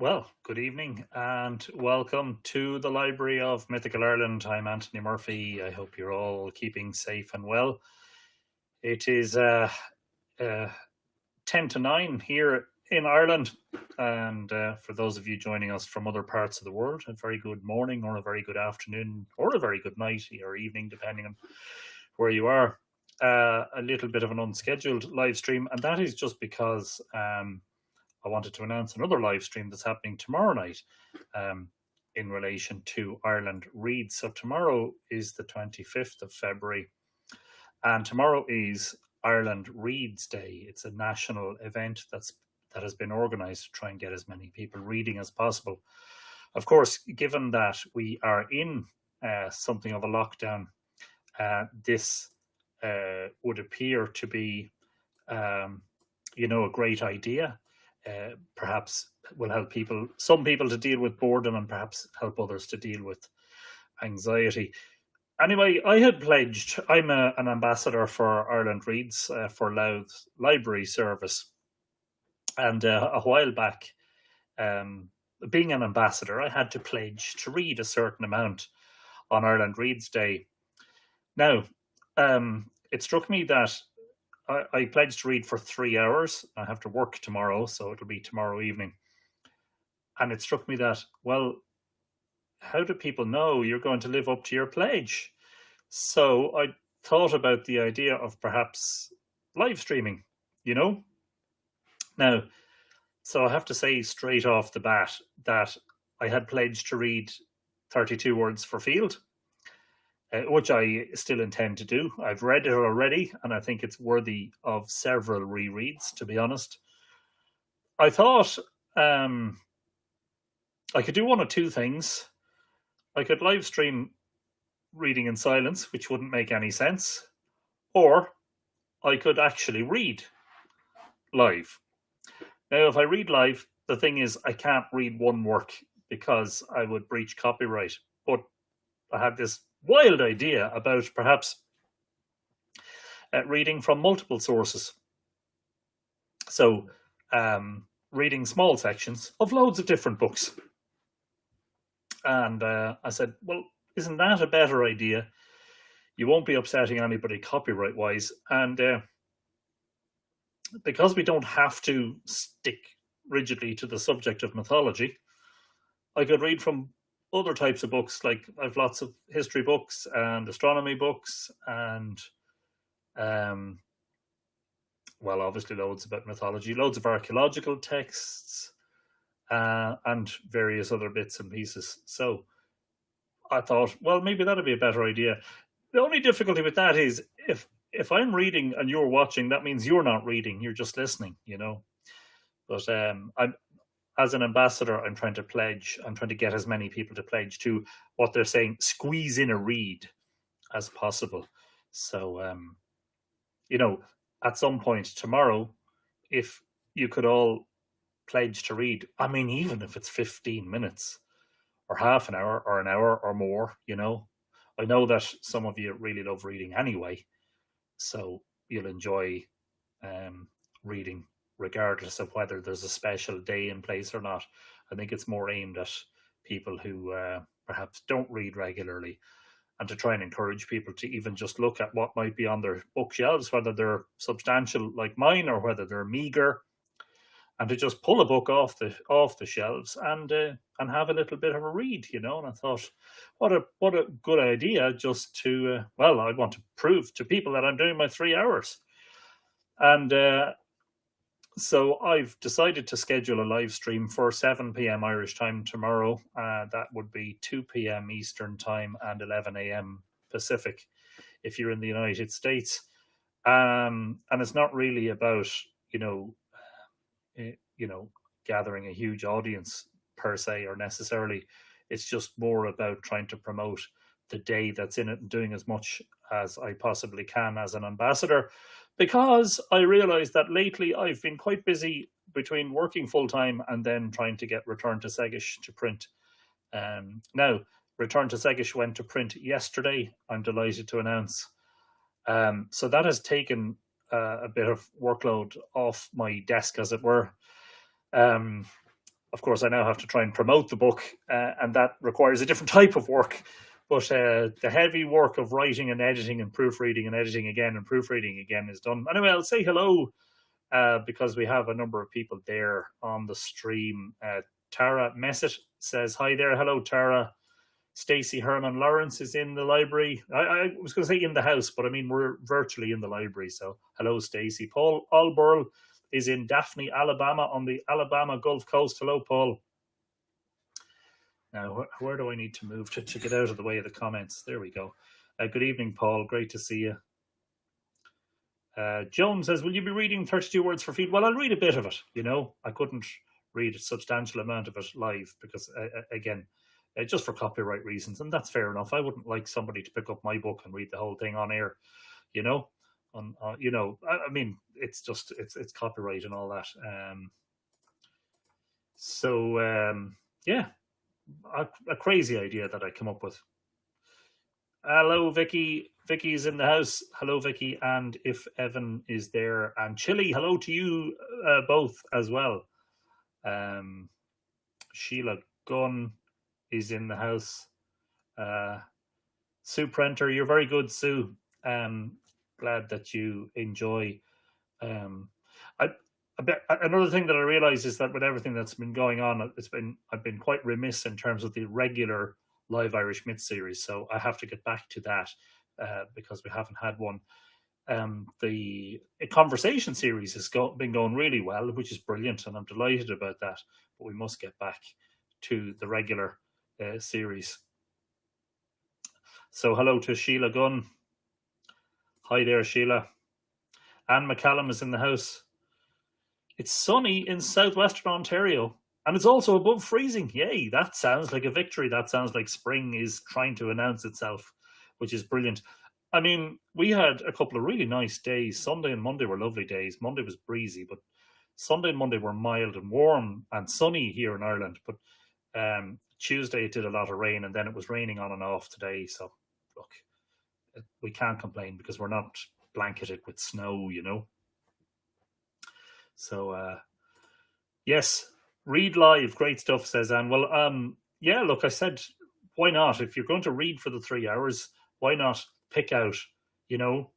Well, good evening and welcome to the Library of Mythical Ireland. I'm Anthony Murphy. I hope you're all keeping safe and well. It is uh, 10 to 9 here in Ireland. And for those of you joining us from other parts of the world, a very good morning or a very good afternoon or a very good night or evening, depending on where you are. A little bit of an unscheduled live stream, and that is just because I wanted to announce another live stream that's happening tomorrow night um, in relation to Ireland Reads. So tomorrow is the 25th of February, and tomorrow is Ireland Reads Day. It's a national event that has been organised to try and get as many people reading as possible. Of course, given that we are in something of a lockdown, this would appear to be, a great idea. Perhaps will help some people to deal with boredom and perhaps help others to deal with anxiety. Anyway, I had pledged, I'm an ambassador for Ireland Reads for Louth Library Service. And a while back, being an ambassador, I had to pledge to read a certain amount on Ireland Reads Day. Now, it struck me that I pledged to read for 3 hours. I have to work tomorrow, so it'll be tomorrow evening. And it struck me that, well, how do people know you're going to live up to your pledge? So I thought about the idea of perhaps live streaming, Now, so I have to say straight off the bat that I had pledged to read 32 words for field, which I still intend to do. I've read it already, and I think it's worthy of several rereads, to be honest. I thought I could do one of two things. I could live stream reading in silence, which wouldn't make any sense, or I could actually read live. Now, if I read live, the thing is I can't read one work because I would breach copyright. But I had this wild idea about perhaps reading from multiple sources. So, reading small sections of loads of different books. And I said, well, isn't that a better idea? You won't be upsetting anybody copyright-wise. And because we don't have to stick rigidly to the subject of mythology, I could read from other types of books. Like I've lots of history books and astronomy books and obviously loads about mythology, loads of archaeological texts and various other bits and pieces. So I thought, well, maybe that'd be a better idea. The only difficulty with that is if I'm reading and you're watching, that means you're not reading, you're just listening, But I'm, as an ambassador, I'm trying to get as many people to pledge to what they're saying, squeeze in a read as possible. So, at some point tomorrow, if you could all pledge to read, I mean, even if it's 15 minutes or half an hour or an hour or more, I know that some of you really love reading anyway, so you'll enjoy reading regardless of whether there's a special day in place or not. I think it's more aimed at people who perhaps don't read regularly, and to try and encourage people to even just look at what might be on their bookshelves, whether they're substantial like mine or whether they're meager, and to just pull a book off the shelves and have a little bit of a read, And I thought, what a good idea, just to I want to prove to people that I'm doing my 3 hours, and so I've decided to schedule a live stream for 7 p.m. Irish time tomorrow. That would be 2 p.m. Eastern time and 11 a.m. Pacific if you're in the United States. And it's not really about, gathering a huge audience per se or necessarily. It's just more about trying to promote the day that's in it and doing as much as I possibly can as an ambassador, because I realized that lately I've been quite busy between working full time and then trying to get Return to Segish to print. Now, Return to Segish went to print yesterday, I'm delighted to announce. So that has taken a bit of workload off my desk, as it were. Of course, I now have to try and promote the book, and that requires a different type of work. But the heavy work of writing and editing and proofreading and editing again and proofreading again is done. Anyway, I'll say hello because we have a number of people there on the stream. Tara Messett says hi there. Hello, Tara. Stacey Herman Lawrence is in the library. I was going to say in the house, but I mean, we're virtually in the library. So hello, Stacey. Paul Alburl is in Daphne, Alabama, on the Alabama Gulf Coast. Hello, Paul. Now, where do I need to move to get out of the way of the comments? There we go. Good evening, Paul. Great to see you. Joan says, will you be reading 32 Words for Feet? Well, I'll read a bit of it. You know, I couldn't read a substantial amount of it live because, again, just for copyright reasons, and that's fair enough. I wouldn't like somebody to pick up my book and read the whole thing on air, you know. You know, I mean, it's just it's copyright and all that. Yeah, a crazy idea that I come up with. Hello, Vicky. Vicky's in the house. Hello, Vicky, and if Evan is there, and Chili, hello to you both as well. Sheila Gunn is in the house. Sue Prenter, you're very good, Sue. Glad that you enjoy. Another thing that I realize is that with everything that's been going on, I've been quite remiss in terms of the regular live Irish Myth series. So I have to get back to that because we haven't had one. The conversation series has been going really well, which is brilliant, and I'm delighted about that. But we must get back to the regular series. So hello to Sheila Gunn. Hi there, Sheila. Anne McCallum is in the house. It's sunny in southwestern Ontario, and it's also above freezing. Yay, that sounds like a victory. That sounds like spring is trying to announce itself, which is brilliant. I mean, we had a couple of really nice days. Sunday and Monday were lovely days. Monday was breezy, but Sunday and Monday were mild and warm and sunny here in Ireland. But Tuesday it did a lot of rain, and then it was raining on and off today. So, look, we can't complain because we're not blanketed with snow, you know. So, yes, read live. Great stuff, says Anne. Well, yeah, look, I said, why not? If you're going to read for the 3 hours, why not pick out, you know,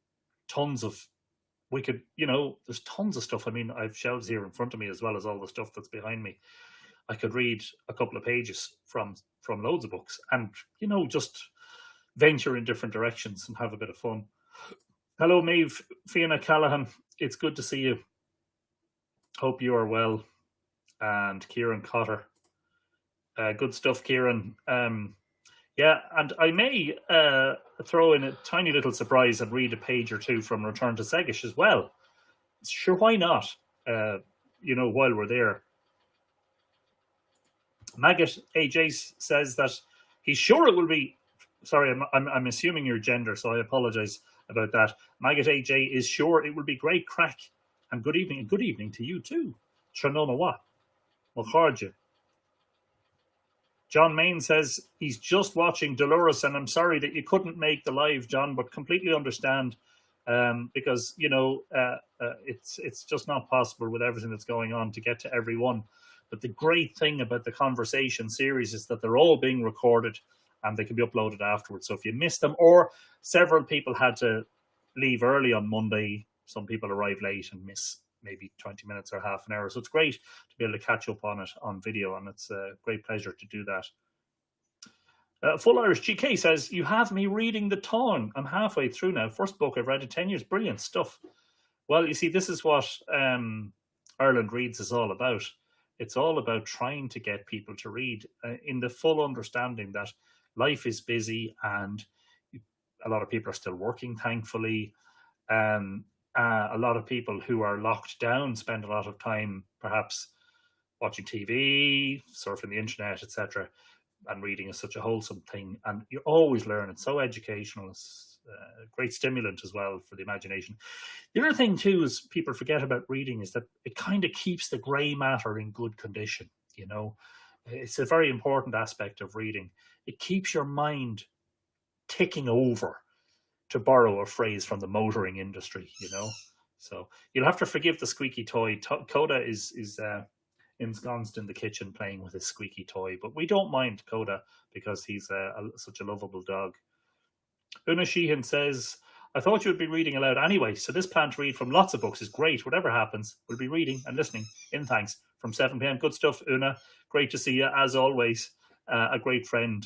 tons of, we could, you know, there's tons of stuff. I mean, I've shelves here in front of me as well as all the stuff that's behind me. I could read a couple of pages from loads of books and, you know, just venture in different directions and have a bit of fun. Hello, Maeve, Fiona Callahan. It's good to see you. Hope you are well. And Kieran Cotter. Good stuff, Kieran. Yeah, and I may throw in a tiny little surprise and read a page or two from Return to Segish as well. Sure, why not? You know, while we're there. Maggot AJ says that he's sure it will be. Sorry, I'm assuming your gender, so I apologize about that. Maggot AJ is sure it will be great crack. And good evening, and good evening to you too. Tranona what? Mulcharja. John Main says he's just watching Dolores, and I'm sorry that you couldn't make the live, John, but completely understand because, you know, it's just not possible with everything that's going on to get to everyone. But the great thing about the conversation series is that they're all being recorded and they can be uploaded afterwards. So if you missed them, or several people had to leave early on Monday, some people arrive late and miss maybe 20 minutes or half an hour. So it's great to be able to catch up on it on video, and it's a great pleasure to do that. Full Irish GK says, you have me reading The Tongue. I'm halfway through now. First book I've read in 10 years. Brilliant stuff. Well, you see, this is what Ireland Reads is all about. It's all about trying to get people to read in the full understanding that life is busy and a lot of people are still working, thankfully. A lot of people who are locked down spend a lot of time perhaps watching TV, surfing the internet, etc. And reading is such a wholesome thing. And you always learn. It's so educational. It's a great stimulant as well for the imagination. The other thing too is people forget about reading is that it kind of keeps the grey matter in good condition. You know, it's a very important aspect of reading. It keeps your mind ticking over, to borrow a phrase from the motoring industry, you know. So you'll have to forgive the squeaky toy. Coda is ensconced in the kitchen playing with his squeaky toy. But we don't mind Coda because he's such a lovable dog. Una Sheehan says, I thought you would be reading aloud anyway, so this plan to read from lots of books is great. Whatever happens, we'll be reading and listening in thanks from 7 p.m. Good stuff, Una. Great to see you, as always. A great friend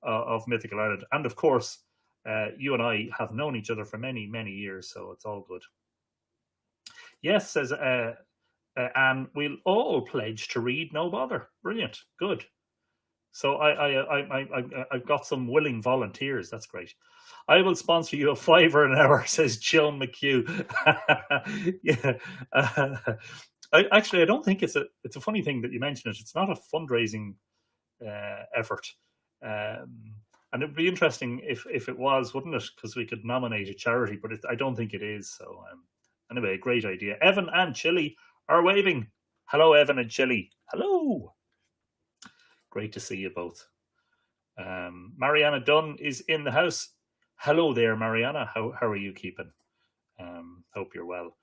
of Mythical Ireland. And of course, you and I have known each other for many, many years, so it's all good. Yes, says Anne, we'll all pledge to read, no bother. Brilliant. Good. So I've got some willing volunteers. That's great. I will sponsor you a $5 an hour, says Joan McHugh. Yeah. I don't think it's a funny thing that you mention it. It's not a fundraising effort. And it would be interesting if it was, wouldn't it? Because we could nominate a charity, but I don't think it is. So anyway, great idea. Evan and Chile are waving. Hello, Evan and Chile. Hello. Great to see you both. Mariana Dunn is in the house. Hello there, Mariana. How are you keeping? Hope you're well.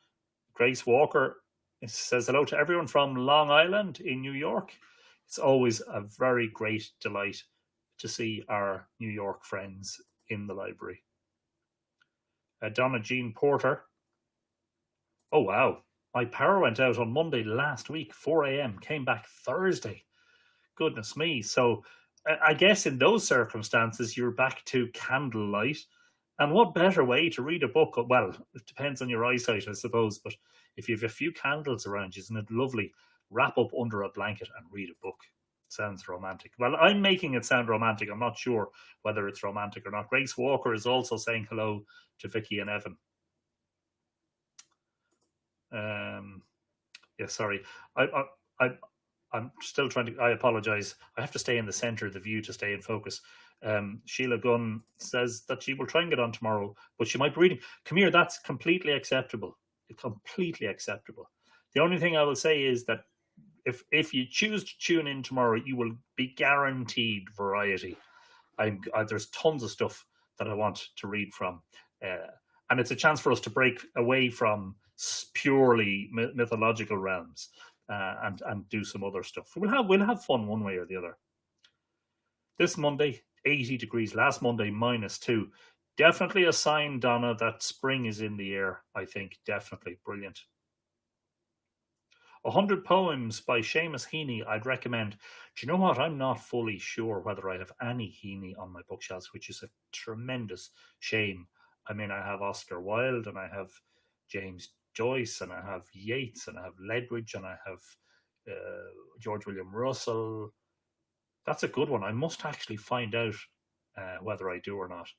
Grace Walker says hello to everyone from Long Island in New York. It's always a very great delight to see our New York friends in the library. Donna Jean Porter. Oh, wow. My power went out on Monday last week, 4 a.m. Came back Thursday. Goodness me. So I guess in those circumstances, you're back to candlelight. And what better way to read a book? Well, it depends on your eyesight, I suppose. But if you have a few candles around you, isn't it lovely? Wrap up under a blanket and read a book. Sounds romantic. Well, I'm making it sound romantic. I'm not sure whether it's romantic or not. Grace Walker is also saying hello to Vicky and Evan. Yeah, sorry. I'm still trying to. I apologize. I have to stay in the center of the view to stay in focus. Sheila Gunn says that she will try and get on tomorrow, but she might be reading. Come here, that's completely acceptable. Completely acceptable. The only thing I will say is that if you choose to tune in tomorrow, you will be guaranteed variety. There's tons of stuff that I want to read from, and it's a chance for us to break away from purely mythological realms and do some other stuff. We'll have fun one way or the other. This Monday, 80 degrees. Last Monday, -2. Definitely a sign, Donna, that spring is in the air. I think definitely brilliant. 100 Poems by Seamus Heaney, I'd recommend. Do you know what? I'm not fully sure whether I have any Heaney on my bookshelves, which is a tremendous shame. I mean, I have Oscar Wilde, and I have James Joyce, and I have Yeats, and I have Ledwidge, and I have George William Russell. That's a good one. I must actually find out whether I do or not.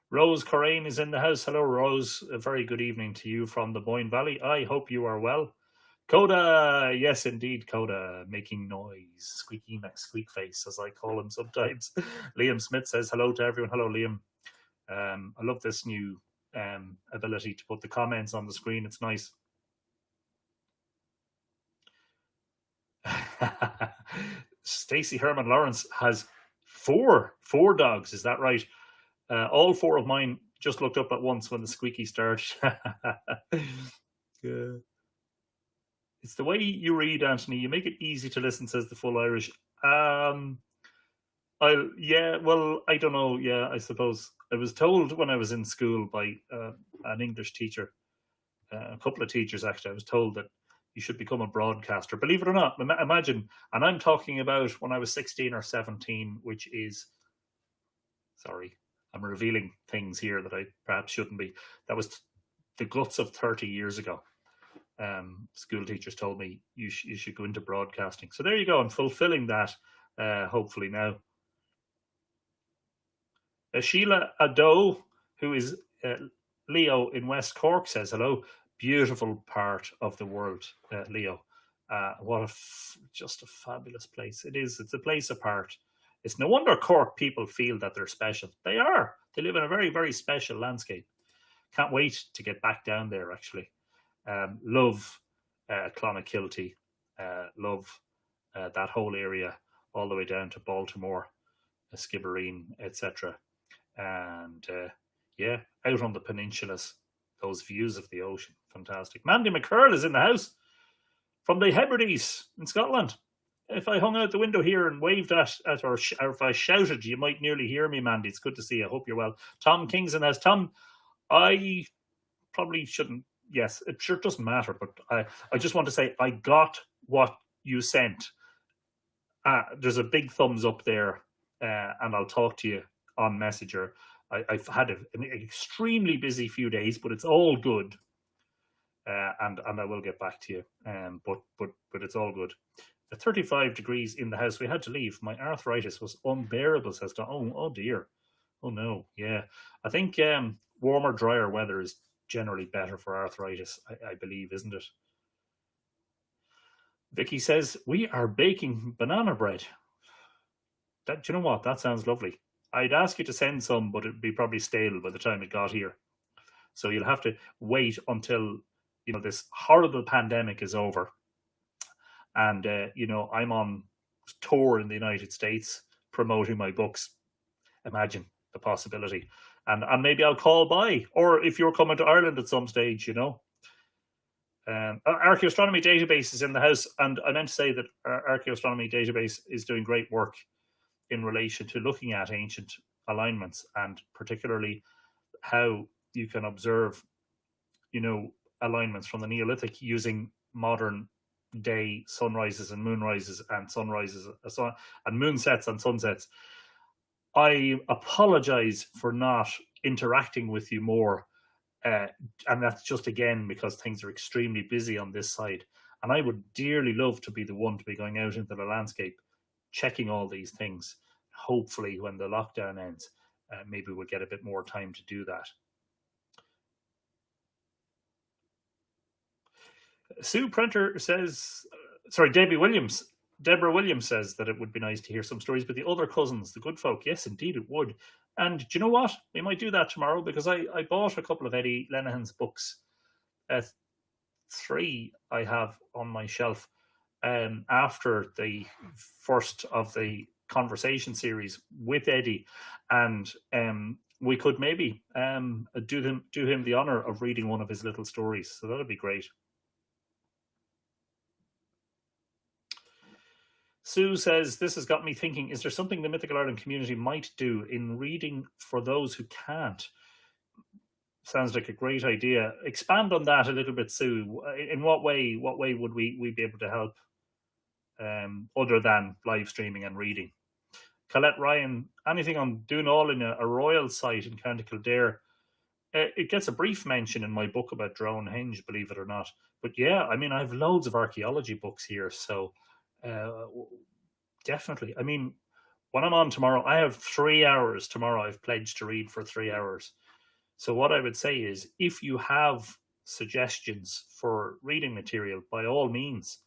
Rose Corraine is in the house. Hello, Rose. A very good evening to you from the Boyne Valley. I hope you are well. Coda, yes, indeed, Coda, making noise, squeak face, as I call him sometimes. Liam Smith says hello to everyone. Hello, Liam. I love this new ability to put the comments on the screen. It's nice. Stacey Herman Lawrence has four dogs. Is that right? All 4 of mine just looked up at once when the squeaky started. Yeah. It's the way you read, Anthony. You make it easy to listen, says the Full Irish. I don't know. Yeah, I suppose I was told when I was in school by an English teacher, a couple of teachers actually. I was told that you should become a broadcaster. Believe it or not, imagine. And I'm talking about when I was 16 or 17, which is, sorry, I'm revealing things here that I perhaps shouldn't be. That was the guts of 30 years ago. School teachers told me you should go into broadcasting. So there you go. I'm fulfilling that, hopefully now. Sheila Ado, who is Leo in West Cork, says hello. Beautiful part of the world, Leo. What just a fabulous place. It is. It's a place apart. It's no wonder Cork people feel that they're special. They are. They live in a very, very special landscape. Can't wait to get back down there, actually. Love Clonakilty. Love that whole area all the way down to Baltimore, Skibbereen, etc. And out on the peninsulas, those views of the ocean. Fantastic. Mandy McCurl is in the house. from the Hebrides in Scotland. If I hung out the window here and waved at or if I shouted, you might nearly hear me, Mandy. It's good to see you. I hope you're well. Tom Kingston has Tom. I probably shouldn't. Yes, it sure doesn't matter. But I just want to say I got what you sent. There's a big thumbs up there, and I'll talk to you on Messenger. I've had an extremely busy few days, but it's all good. And I will get back to you. But it's all good. At 35 degrees in the house, we had to leave. My arthritis was unbearable, says Don. Oh dear. Oh no. Yeah. I think warmer, drier weather is generally better for arthritis, I believe, isn't it? Vicky says, we are baking banana bread. Do you know what? That sounds lovely. I'd ask you to send some, but it'd be probably stale by the time it got here. So you'll have to wait until, this horrible pandemic is over. And, I'm on tour in the United States promoting my books. Imagine the possibility. And maybe I'll call by. Or if you're coming to Ireland at some stage, Archaeoastronomy Database is in the house. And I meant to say that our Archaeoastronomy Database is doing great work in relation to looking at ancient alignments, and particularly how you can observe, alignments from the Neolithic using modern day sunrises and moonrises and sunrises and moonsets and sunsets. I apologize for not interacting with you more, and that's just again because things are extremely busy on this side, and I would dearly love to be the one to be going out into the landscape checking all these things. Hopefully when the lockdown ends, maybe we'll get a bit more time to do that. Sue Prenter says, Deborah Williams says that it would be nice to hear some stories with the other cousins, the good folk. Yes, indeed it would. And do you know what? We might do that tomorrow, because I bought a couple of Eddie Lenihan's books. 3 I have on my shelf after the first of the conversation series with Eddie, and we could maybe do him the honor of reading one of his little stories. So that'd be great. Sue says, this has got me thinking, is there something the Mythical Ireland community might do in reading for those who can't? Sounds like a great idea. Expand on that a little bit, Sue. In what way would we be able to help, other than live streaming and reading? Colette Ryan, anything on Doonall in a royal site in County Kildare? It gets a brief mention in my book about Drone Henge, believe it or not. But yeah, I mean, I have loads of archaeology books here, so definitely. I mean, when I'm on tomorrow, I have 3 hours tomorrow. I've pledged to read for 3 hours. So what I would say is, if you have suggestions for reading material, by all means,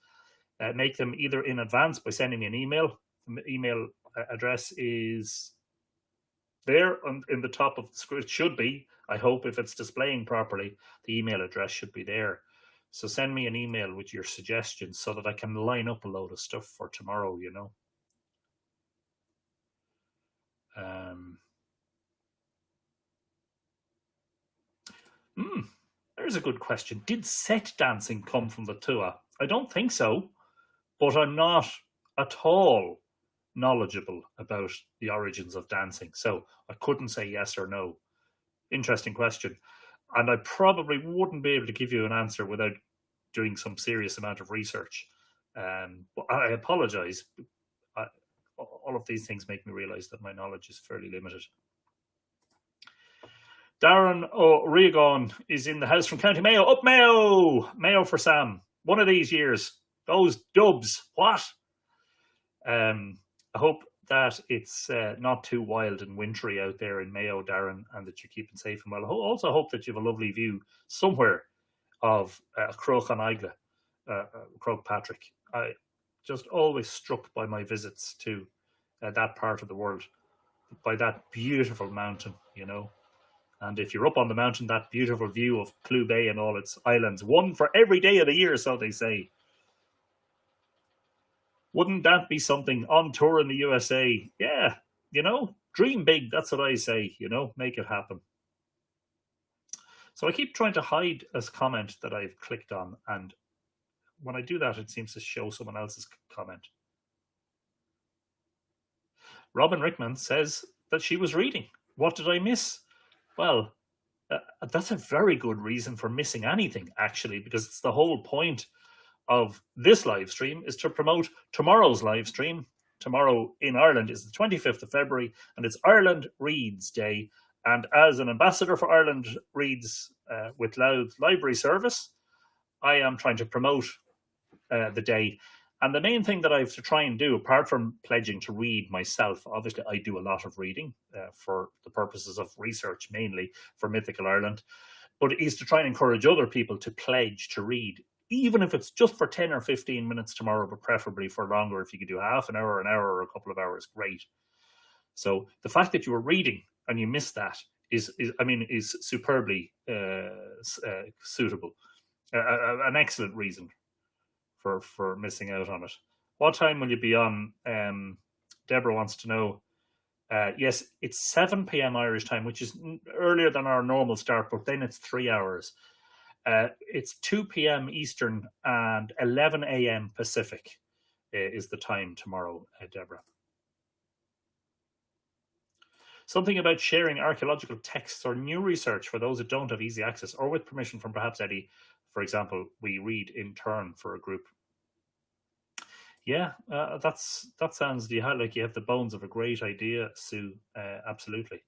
make them either in advance by sending me an email. The email address is there in the top of the screen. It should be. I hope if it's displaying properly, the email address should be there. So send me an email with your suggestions so that I can line up a load of stuff for tomorrow, There's a good question. Did set dancing come from the Tua? I don't think so, but I'm not at all knowledgeable about the origins of dancing, so I couldn't say yes or no. Interesting question. And I probably wouldn't be able to give you an answer without doing some serious amount of research. But I apologize. All of these things make me realize that my knowledge is fairly limited. Darren O'Regan is in the house from County Mayo. Up Mayo! Mayo for Sam. One of these years. Those Dubs. What? I hope that it's not too wild and wintry out there in Mayo, Darren, and that you're keeping safe and well. I also hope that you have a lovely view somewhere of Croagh an Aigle, Croagh Patrick. I just always struck by my visits to that part of the world, by that beautiful mountain, And if you're up on the mountain, that beautiful view of Clew Bay and all its islands, one for every day of the year, so they say. Wouldn't that be something on tour in the USA? Yeah, dream big. That's what I say, make it happen. So I keep trying to hide a comment that I've clicked on, and when I do that, it seems to show someone else's comment. Robin Rickman says that she was reading. What did I miss? Well, that's a very good reason for missing anything, actually, because it's the whole point of this live stream is to promote tomorrow's live stream. Tomorrow in Ireland is the 25th of February, and it's Ireland Reads Day. And as an ambassador for Ireland Reads with Louth Library Service, I am trying to promote the day. And the main thing that I have to try and do, apart from pledging to read myself, obviously I do a lot of reading for the purposes of research, mainly for Mythical Ireland, but is to try and encourage other people to pledge to read, even if it's just for 10 or 15 minutes tomorrow, but preferably for longer. If you could do half an hour, or a couple of hours, great. So the fact that you were reading and you missed that is superbly suitable, an excellent reason for missing out on it. What time will you be on? Deborah wants to know. Yes, it's 7 p.m. Irish time, which is earlier than our normal start, but then it's 3 hours. It's 2 p.m. Eastern and 11 a.m. Pacific is the time tomorrow, Deborah. Something about sharing archaeological texts or new research for those that don't have easy access, or with permission from perhaps Eddie, for example, we read in turn for a group. Yeah, that sounds like you have the bones of a great idea, Sue. Absolutely.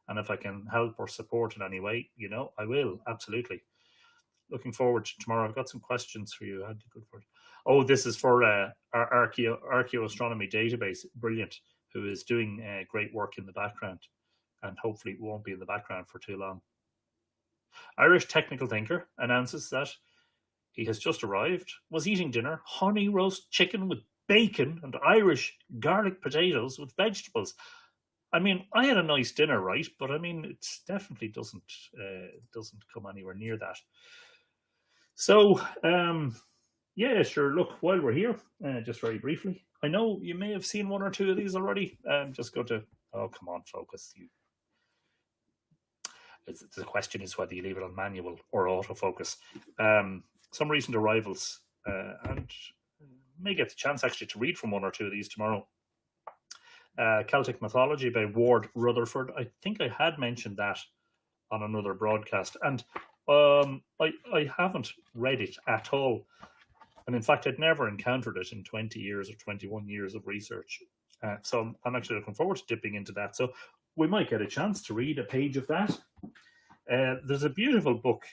And if I can help or support in any way, I will. Absolutely. Looking forward to tomorrow. I've got some questions for you. I'd be good for it. Oh, this is for our archaeoastronomy database. Brilliant. Who is doing great work in the background, and hopefully won't be in the background for too long. Irish technical thinker announces that he has just arrived, was eating dinner, honey roast chicken with bacon and Irish garlic potatoes with vegetables. I mean, I had a nice dinner, right? But I mean, it definitely doesn't come anywhere near that. So, yeah, sure. Look, while we're here, just very briefly, I know you may have seen one or two of these already. Just go to, oh, come on, focus. The question is whether you leave it on manual or autofocus. Some recent arrivals, and may get the chance actually to read from one or two of these tomorrow. Celtic Mythology by Ward Rutherford. I think I had mentioned that on another broadcast, and I haven't read it at all. And in fact, I'd never encountered it in 20 years or 21 years of research. So I'm actually looking forward to dipping into that. So we might get a chance to read a page of that. There's a beautiful book,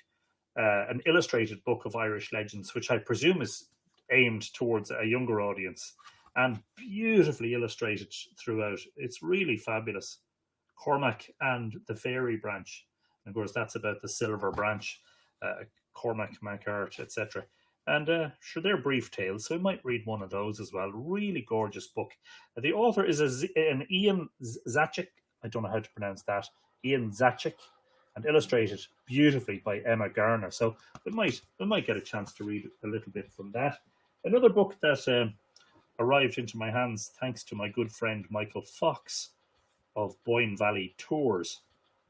an illustrated book of Irish legends, which I presume is aimed towards a younger audience, and beautifully illustrated throughout. It's really fabulous. Cormac and the Fairy Branch. And of course, that's about the Silver Branch, Cormac, MacArt, etc. And sure, they're brief tales, so we might read one of those as well. Really gorgeous book. The author is an Ian Zacic. I don't know how to pronounce that. Ian Zacic, and illustrated beautifully by Emma Garner. So we might get a chance to read a little bit from that. Another book that arrived into my hands thanks to my good friend Michael Fox of Boyne Valley Tours.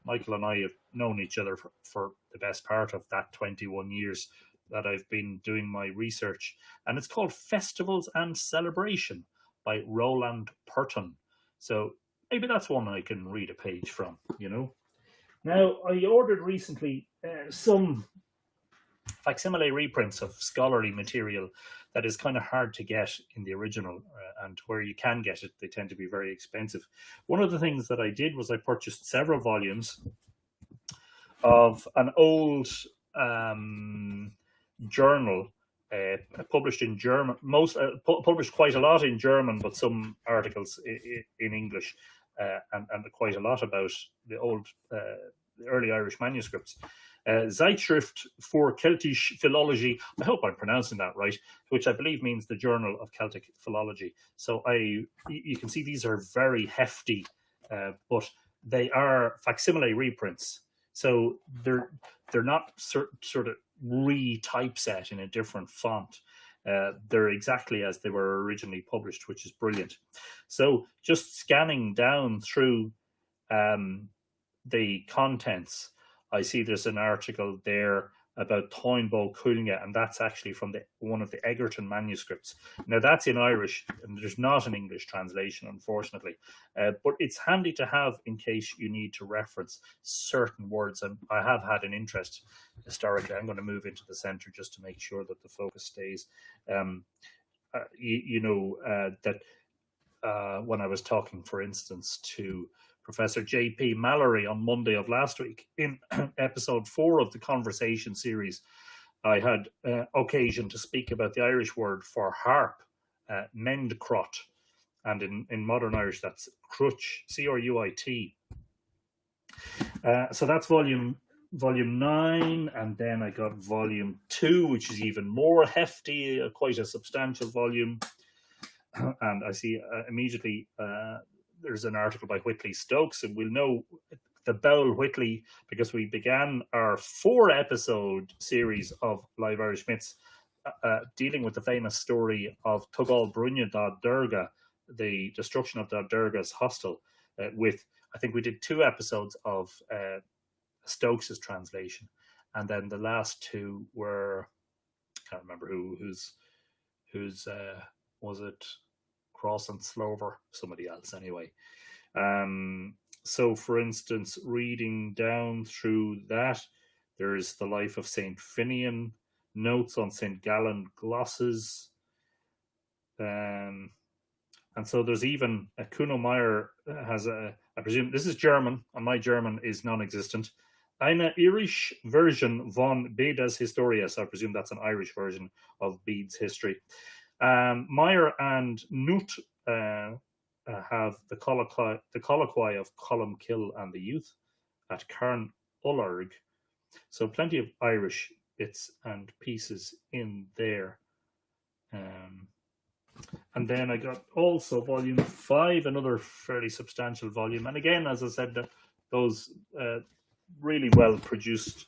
Michael and I have known each other for the best part of that 21 years that I've been doing my research, and it's called Festivals and Celebration by Roland Purton. So maybe that's one I can read a page from, Now, I ordered recently some facsimile reprints of scholarly material that is kind of hard to get in the original, and where you can get it, they tend to be very expensive. One of the things that I did was I purchased several volumes of an old journal published in German, published quite a lot in German, but some articles in English, and quite a lot about the early Irish manuscripts. Zeitschrift für Keltische Philologie, I hope I'm pronouncing that right, which I believe means the Journal of Celtic Philology. So you can see these are very hefty, but they are facsimile reprints. So they're not sort of re-typeset in a different font. They're exactly as they were originally published, which is brilliant. So just scanning down through the contents, I see there's an article there about Táin Cúilge, and that's actually from one of the Egerton manuscripts. Now that's in Irish, and there's not an English translation, unfortunately, but it's handy to have in case you need to reference certain words. And I have had an interest historically. I'm going to move into the centre just to make sure that the focus stays. That when I was talking, for instance, to Professor J.P. Mallory on Monday of last week in episode 4 of the Conversation series, I had occasion to speak about the Irish word for harp, mendcrot, and in modern Irish that's crutch, C-R-U-I-T. So that's volume 9, and then I got volume 2, which is even more hefty, quite a substantial volume. And I see immediately there's an article by Whitley Stokes, and we'll know the Bell Whitley because we began our 4-episode series of Live Irish Myths dealing with the famous story of Tugal Brunja da Durga, the destruction of da Durga's hostel, with, I think we did 2 episodes of Stokes's translation, and then the last 2 were, I can't remember whose was it Cross and Slover, somebody else anyway. So for instance, reading down through that, there's the life of Saint Finian, notes on Saint Gallen, glosses, and so there's even Kuno Meyer has I presume this is German, and my German is non-existent. Eine Irish version von Beda's Historias. I presume that's an Irish version of Bede's history. Meyer and Newt have the colloquy of Columkill and the youth at Carn Ullarg. So plenty of Irish bits and pieces in there. And then I got also volume 5, another fairly substantial volume. And again, as I said, those really well produced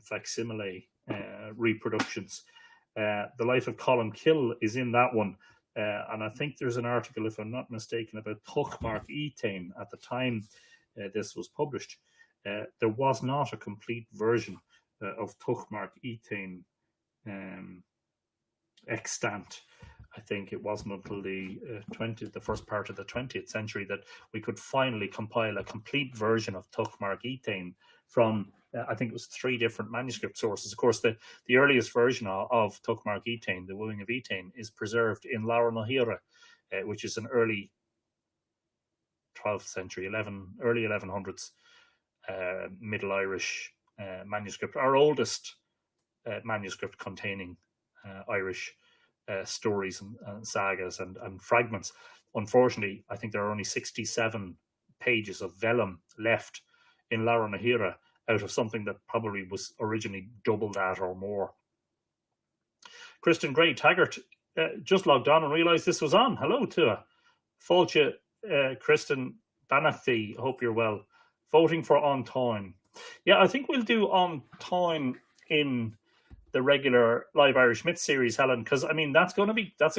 facsimile reproductions. The life of Columkill is in that one, and I think there's an article, if I'm not mistaken, about Tuchmark Etain at the time this was published. There was not a complete version of Tuchmark Etain extant. I think it wasn't until the first part of the 20th century that we could finally compile a complete version of Tuchmark Etain from, I think it was 3 different manuscript sources. Of course, the earliest version of Tuchmark Etain, the Wooing of Etain, is preserved in Laura Nahira, which is an early 12th century, early 1100s Middle Irish manuscript, our oldest manuscript containing Irish stories and sagas and fragments. Unfortunately, I think there are only 67 pages of vellum left in Laura Nahira out of something that probably was originally double that or more. Kristen Gray Taggart just logged on and realised this was on. Hello to her. Fáilte, Kristen Banachty, hope you're well. Voting for On Time. Yeah, I think we'll do On Time in the regular Live Irish Myth series, Helen, because I mean that's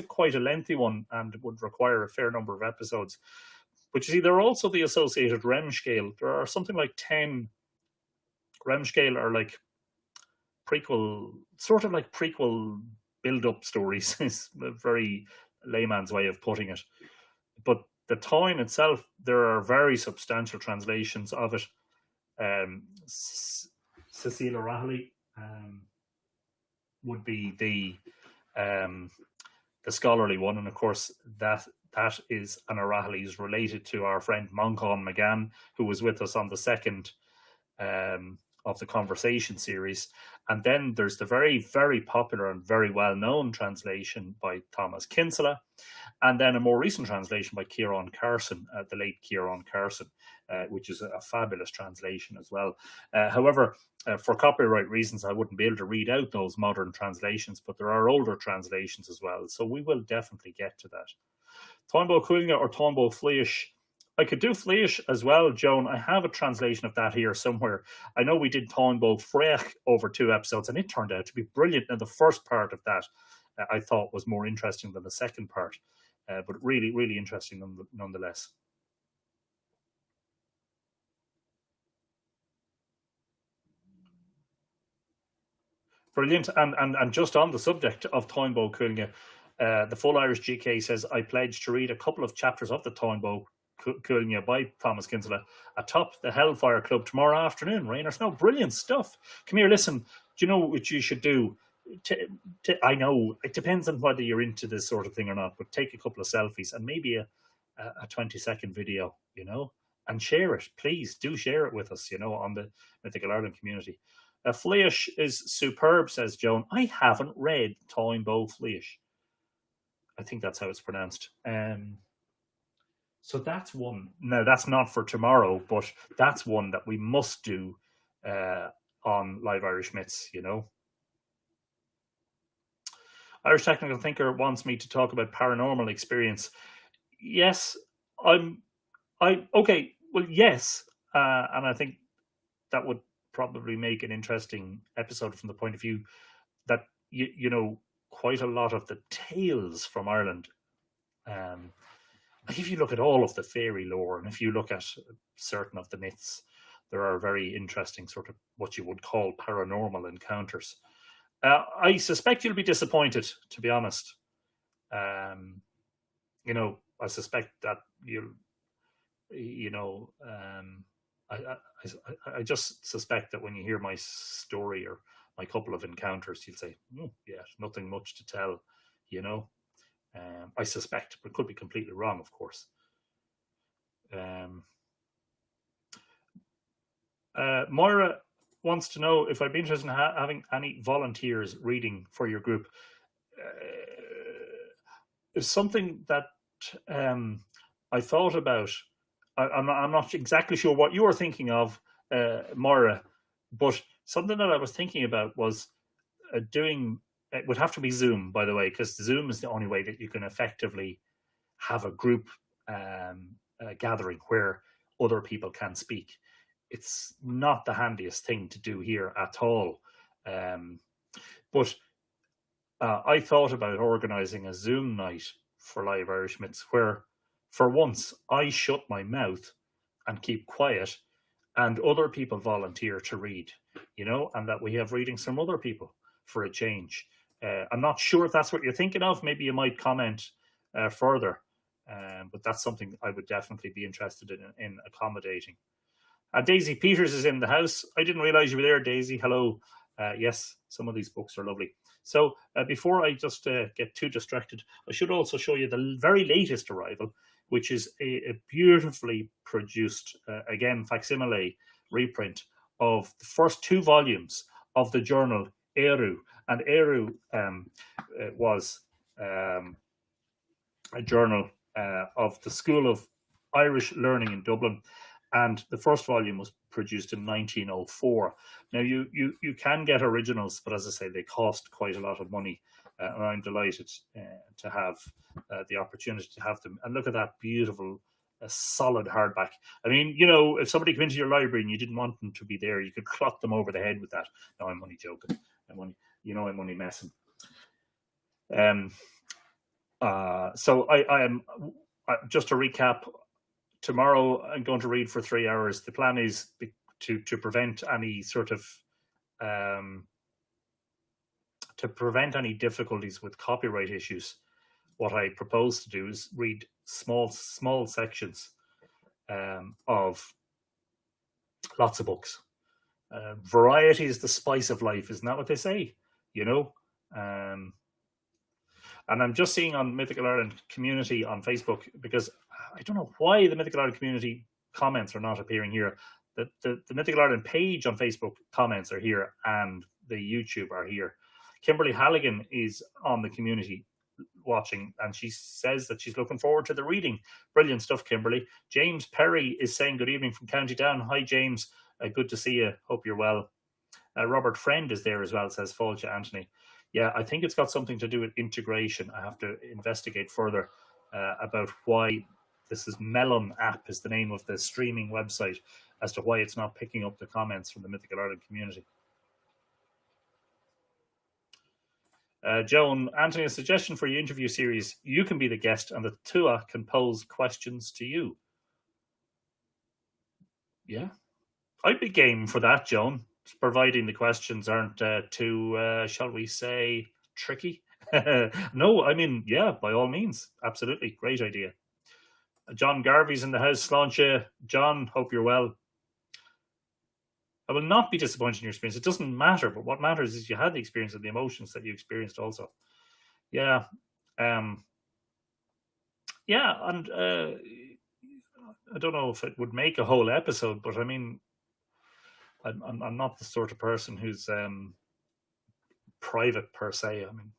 quite a lengthy one and would require a fair number of episodes. But you see, there are also the associated Remscale. There are something like 10 Remscale are like prequel, sort of like prequel build-up stories. Is a very layman's way of putting it. But the Táin itself, there are very substantial translations of it. Cecilia Rahley would be the scholarly one, and of course that is an O'Rahilly's related to our friend Moncon McGann, who was with us on the second of the Conversation series. And then there's the very, very popular and very well-known translation by Thomas Kinsella, and then a more recent translation by Ciarán Carson, the late Ciarán Carson, which is a fabulous translation as well. However, for copyright reasons, I wouldn't be able to read out those modern translations, but there are older translations as well, so we will definitely get to that. Táin Cúilge or Táin Fliais. I could do Fliais as well, Joan. I have a translation of that here somewhere. I know we did Táin Freach over 2 episodes, and it turned out to be brilliant. Now, the first part of that I thought was more interesting than the second part, but really, really interesting nonetheless. Brilliant. And just on the subject of Toynbee Coolnia, the Full Irish GK says, I pledged to read a couple of chapters of the Toynbee Coolnia by Thomas Kinsella atop the Hellfire Club tomorrow afternoon. Rain or snow. Brilliant stuff. Come here, listen. Do you know what you should do? I know it depends on whether you're into this sort of thing or not, but take a couple of selfies and maybe a 20-second video, and share it. Please do share it with us, on the Mythical Ireland community. Fleash is superb, says Joan. I haven't read Toynbee Fleash. I think that's how it's pronounced. So that's one. Now, that's not for tomorrow, but that's one that we must do on Live Irish Myths, Irish Technical Thinker wants me to talk about paranormal experience. Yes, okay. Well, yes, and I think that would probably make an interesting episode from the point of view that quite a lot of the tales from Ireland. If you look at all of the fairy lore, and if you look at certain of the myths, there are very interesting sort of what you would call paranormal encounters. I suspect you'll be disappointed, to be honest. I suspect that I just suspect that when you hear my story or my couple of encounters, you'll say, yeah, nothing much to tell, I suspect, but could be completely wrong, of course. Moira wants to know if I'd be interested in having any volunteers reading for your group. It's something that I thought about. I'm not exactly sure what you were thinking of, Moira, but something that I was thinking about was doing. It would have to be Zoom, by the way, because Zoom is the only way that you can effectively have a group gathering where other people can speak. It's not the handiest thing to do here at all. But I thought about organising a Zoom night for Live Irish Myths where, for once, I shut my mouth and keep quiet and other people volunteer to read, and that we have readings from other people for a change. I'm not sure if that's what you're thinking of. Maybe you might comment further, but that's something I would definitely be interested in accommodating. Daisy Peters is in the house. I didn't realize you were there, Daisy. Hello. Yes, some of these books are lovely. So before I just get too distracted, I should also show you the very latest arrival, which is a beautifully produced, again, facsimile reprint of the first 2 volumes of the journal Eru. And Eru was a journal of the School of Irish Learning in Dublin. And the first volume was produced in 1904. Now, you can get originals, but as I say, they cost quite a lot of money. And I'm delighted to have the opportunity to have them. And look at that beautiful, solid hardback. I mean, if somebody came into your library and you didn't want them to be there, you could clock them over the head with that. No, I'm only joking. I'm only messing. So I am, just to recap, tomorrow I'm going to read for 3 hours. The plan is to prevent any sort of difficulties with copyright issues. What I propose to do is read small sections of lots of books. Variety is the spice of life, isn't that what they say? And I'm just seeing on Mythical Ireland community on Facebook, because I don't know why the Mythical Ireland community comments are not appearing here. The Mythical Ireland page on Facebook comments are here and the YouTube are here. Kimberly Halligan is on the community watching, and she says that she's looking forward to the reading. Brilliant stuff, Kimberly. James Perry is saying good evening from County Down. Hi, James. Good to see you. Hope you're well. Robert Friend is there as well, says Fáilte Anthony. Yeah, I think it's got something to do with integration. I have to investigate further about why this is Melon app is the name of the streaming website, as to why it's not picking up the comments from the Mythical Ireland community. Joan, Anthony, a suggestion for your interview series. You can be the guest and the Tua can pose questions to you. Yeah, I'd be game for that, Joan. providing the questions aren't too, shall we say, tricky. No, I mean, yeah, by all means, absolutely, great idea. John Garvey's in the house. Sláinte. John, hope you're well. I will not be disappointed in your experience. It doesn't matter, but what matters is you had the experience and the emotions that you experienced also. Yeah. Yeah, and I don't know if it would make a whole episode, but I mean, I'm not the sort of person who's private per se. I mean,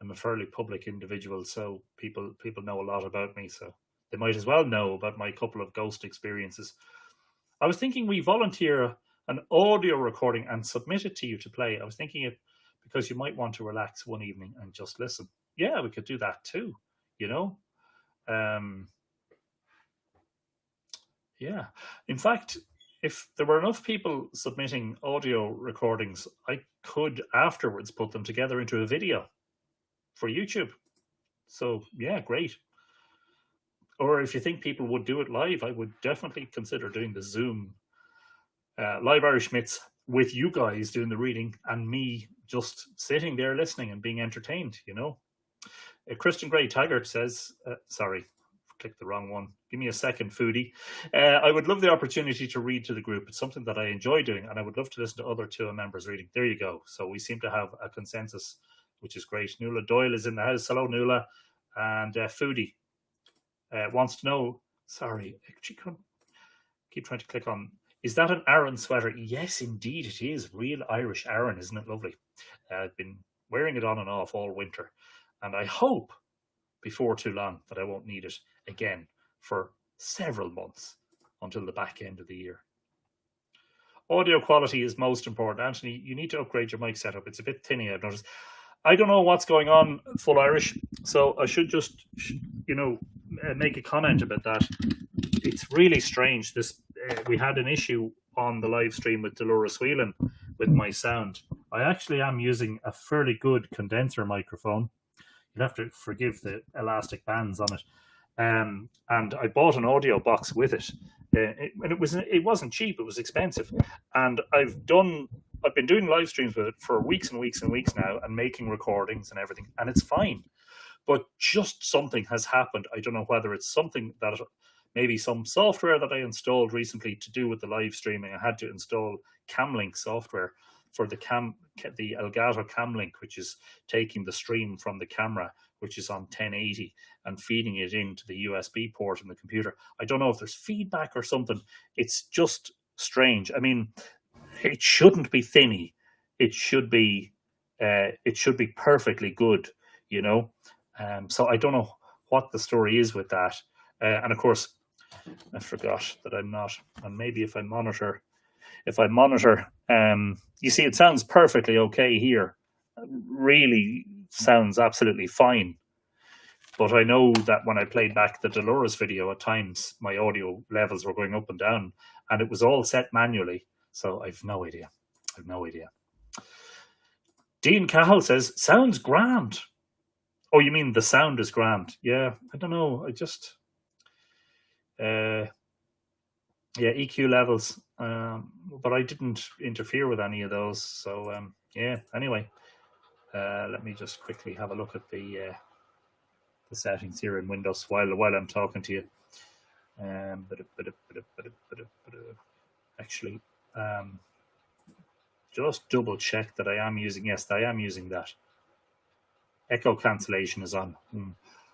I'm a fairly public individual, so people know a lot about me, so they might as well know about my couple of ghost experiences. I was thinking we volunteer an audio recording and submit it to you to play. I was thinking it because you might want to relax one evening and just listen. Yeah, we could do that too, you know? Yeah. In fact, if there were enough people submitting audio recordings, I could afterwards put them together into a video for YouTube. So, yeah, great. Or if you think people would do it live, I would definitely consider doing the Zoom live Irish Myths with you guys doing the reading and me just sitting there listening and being entertained, you know. Christian Gray Taggart says, sorry, clicked the wrong one. Give me a second, foodie. I would love the opportunity to read to the group. It's something that I enjoy doing, and I would love to listen to other TUA members reading. There you go. So we seem to have a consensus, which is great. Nuala Doyle is in the house. Hello, Nuala. And foodie wants to know, sorry, keep trying to click on, is that an Aran sweater? Yes, indeed it is. Real Irish Aran, isn't it lovely? I've been wearing it on and off all winter, and I hope before too long that I won't need it again for several months until the back end of the year. Audio quality is most important. Anthony, you need to upgrade your mic setup. It's a bit tinny, I've noticed. I don't know what's going on, Full Irish, so I should just, make a comment about that. It's really strange. We had an issue on the live stream with Dolores Whelan with my sound. I actually am using a fairly good condenser microphone. You'll have to forgive the elastic bands on it. And I bought an audio box with it. It wasn't cheap, it was expensive. And I've been doing live streams with it for weeks and weeks and weeks now and making recordings and everything, and it's fine. But just something has happened. I don't know whether it's something that maybe some software that I installed recently to do with the live streaming. I had to install Camlink software for the Elgato Camlink, which is taking the stream from the camera, which is on 1080, and feeding it into the USB port in the computer. I don't know if there's feedback or something. It's just strange. I mean, it shouldn't be thinny. It should be perfectly good, you know. So I don't know what the story is with that. And of course, I forgot that I'm not. And maybe if I monitor, you see, it sounds perfectly okay here. Really sounds absolutely fine. But I know that when I played back the Dolores video, at times my audio levels were going up and down, and it was all set manually. So I've no idea. Dean Cahill says, sounds grand. Oh, you mean the sound is grand? Yeah, I don't know. I just, EQ levels, but I didn't interfere with any of those. So yeah. Anyway, let me just quickly have a look at the settings here in Windows while I'm talking to you. Actually, just double check that I am using. Yes, I am using that. Echo cancellation is on.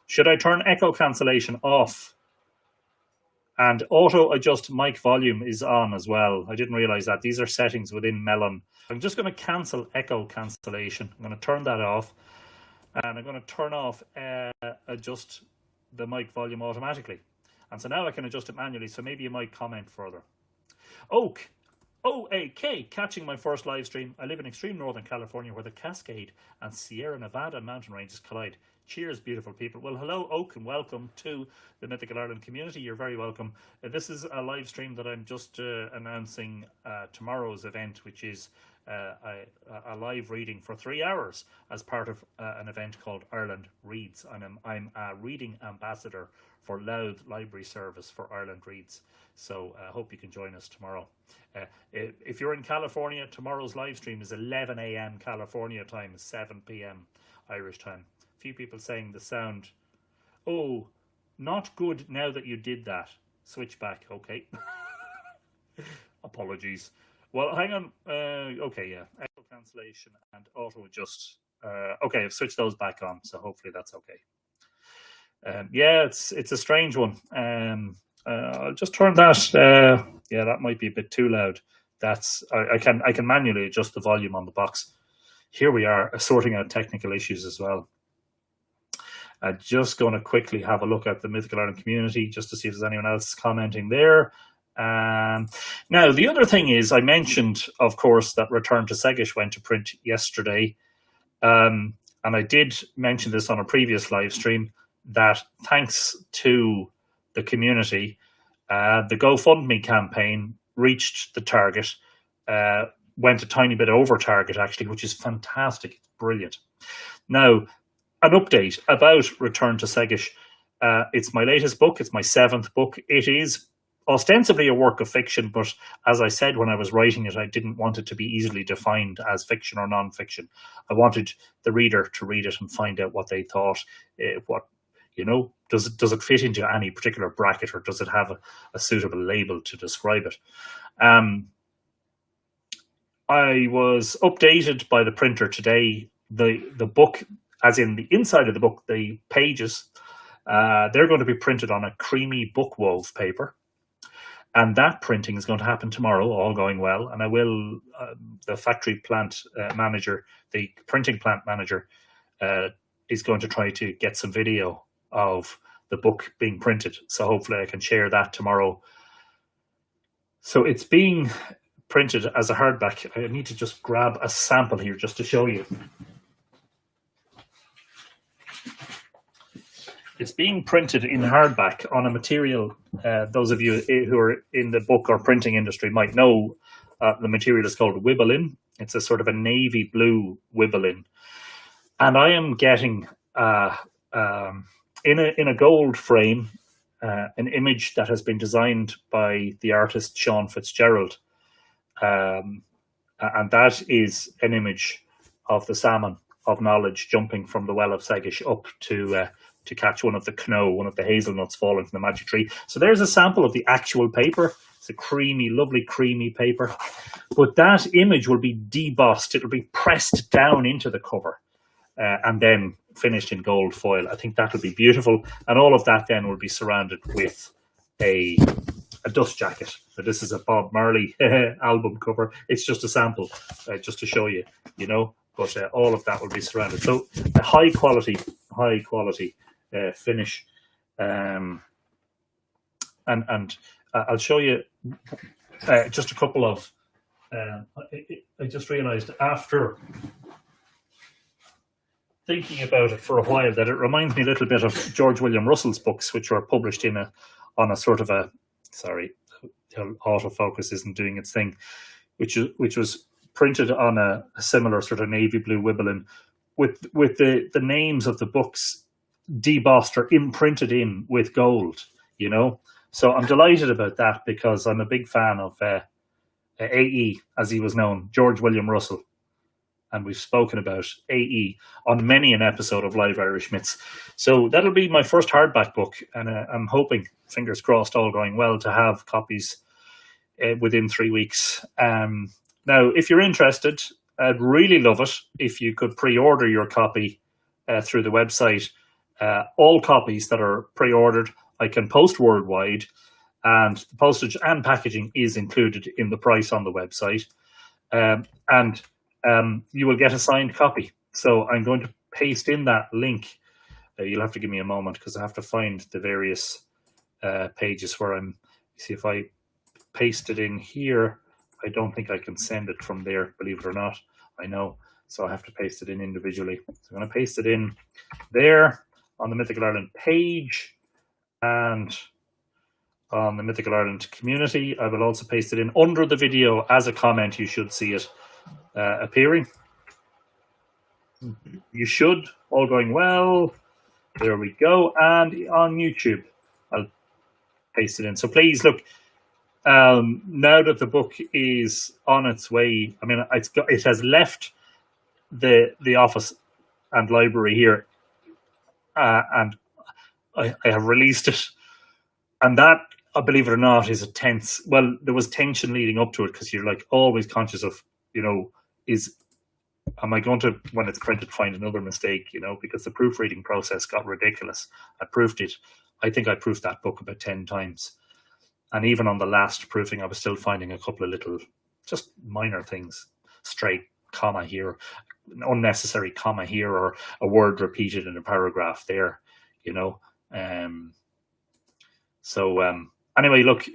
Should I turn echo cancellation off? And auto adjust mic volume is on as well. I didn't realize that. These are settings within Melon. I'm just going to cancel echo cancellation. I'm going to turn that off. And I'm going to turn off adjust the mic volume automatically. And so now I can adjust it manually. So maybe you might comment further. Oak. OAK, catching my first live stream. I live in extreme northern California where the Cascade and Sierra Nevada mountain ranges collide. Cheers, beautiful people. Well, hello, Oak, and welcome to the Mythical Ireland community. You're very welcome. This is a live stream that I'm just announcing tomorrow's event, which is a live reading for 3 hours as part of an event called Ireland Reads. I'm a reading ambassador for Louth Library Service for Ireland Reads. So I hope you can join us tomorrow. If you're in California, tomorrow's live stream is 11 a.m. California time, 7 p.m. Irish time. A few people saying the sound, oh, not good now that you did that. Switch back, okay. Apologies. Well, hang on. Okay, yeah. Echo cancellation and auto adjust. Okay, I've switched those back on, so hopefully that's okay. Yeah, it's a strange one. I'll just turn that. Yeah, that might be a bit too loud. I can manually adjust the volume on the box. Here we are sorting out technical issues as well. Just going to quickly have a look at the Mythical Ireland community just to see if there's anyone else commenting there. Now, the other thing is, I mentioned, of course, that Return to Segish went to print yesterday. And I did mention this on a previous live stream, that thanks to the community, the GoFundMe campaign reached the target, went a tiny bit over target, actually, which is fantastic. It's brilliant. Now, an update about Return to Segish. It's my latest book. It's my 7th book. It is ostensibly a work of fiction, but as I said when I was writing it, I didn't want it to be easily defined as fiction or non-fiction. I wanted the reader to read it and find out what they thought. What, you know, does it fit into any particular bracket, or does it have a suitable label to describe it? I was updated by the printer today. The book, as in the inside of the book, the pages, they're going to be printed on a creamy book wove paper. And that printing is going to happen tomorrow, all going well. And I will, the factory plant manager, the printing plant manager, is going to try to get some video of the book being printed. So hopefully I can share that tomorrow. So it's being printed as a hardback. I need to just grab a sample here just to show you. It's being printed in hardback on a material, those of you who are in the book or printing industry might know the material is called Wibbelin. It's a sort of a navy blue Wibbelin. And I am getting, in a gold frame, an image that has been designed by the artist Sean Fitzgerald. And that is an image of the salmon of knowledge jumping from the well of Segish up to catch one of the knowe, one of the hazelnuts falling from the magic tree. So there's a sample of the actual paper. It's a creamy, lovely creamy paper. But that image will be debossed. It'll be pressed down into the cover and then finished in gold foil. I think that'll be beautiful. And all of that then will be surrounded with a dust jacket. So this is a Bob Marley album cover. It's just a sample, just to show you, you know. But all of that will be surrounded. So a high quality finish, and I'll show you just a couple of. I just realised after thinking about it for a while that it reminds me a little bit of George William Russell's books, which were published on a sort of a, sorry, autofocus isn't doing its thing, which was printed on a similar sort of navy blue Wibbelin with the names of the books debossed or imprinted in with gold, you know. So I'm delighted about that because I'm a big fan of AE, as he was known, George William Russell. And we've spoken about AE on many an episode of Live Irish Myths. So that'll be my first hardback book. And I'm hoping, fingers crossed, all going well, to have copies within 3 weeks. Now, if you're interested, I'd really love it if you could pre-order your copy through the website. All copies that are pre-ordered, I can post worldwide, and the postage and packaging is included in the price on the website. And you will get a signed copy. So I'm going to paste in that link. You'll have to give me a moment because I have to find the various pages where see if I paste it in here. I don't think I can send it from there, believe it or not. I know. So I have to paste it in individually. So I'm going to paste it in there on the Mythical Ireland page and on the Mythical Ireland community. I will also paste it in under the video as a comment. You should see it appearing. You should, all going well. There we go. And on YouTube, I'll paste it in. So please look, now that the book is on its way, I mean, it has left the office and library here, and I have released it. And that, believe it or not, is a tense. Well, there was tension leading up to it because you're like always conscious of, am I going to, when it's printed, find another mistake, because the proofreading process got ridiculous. I proofed it. I think I proofed that book about 10 times. And even on the last proofing, I was still finding a couple of little, just minor things, straight comma here, an unnecessary comma here, or a word repeated in a paragraph there, Anyway, look,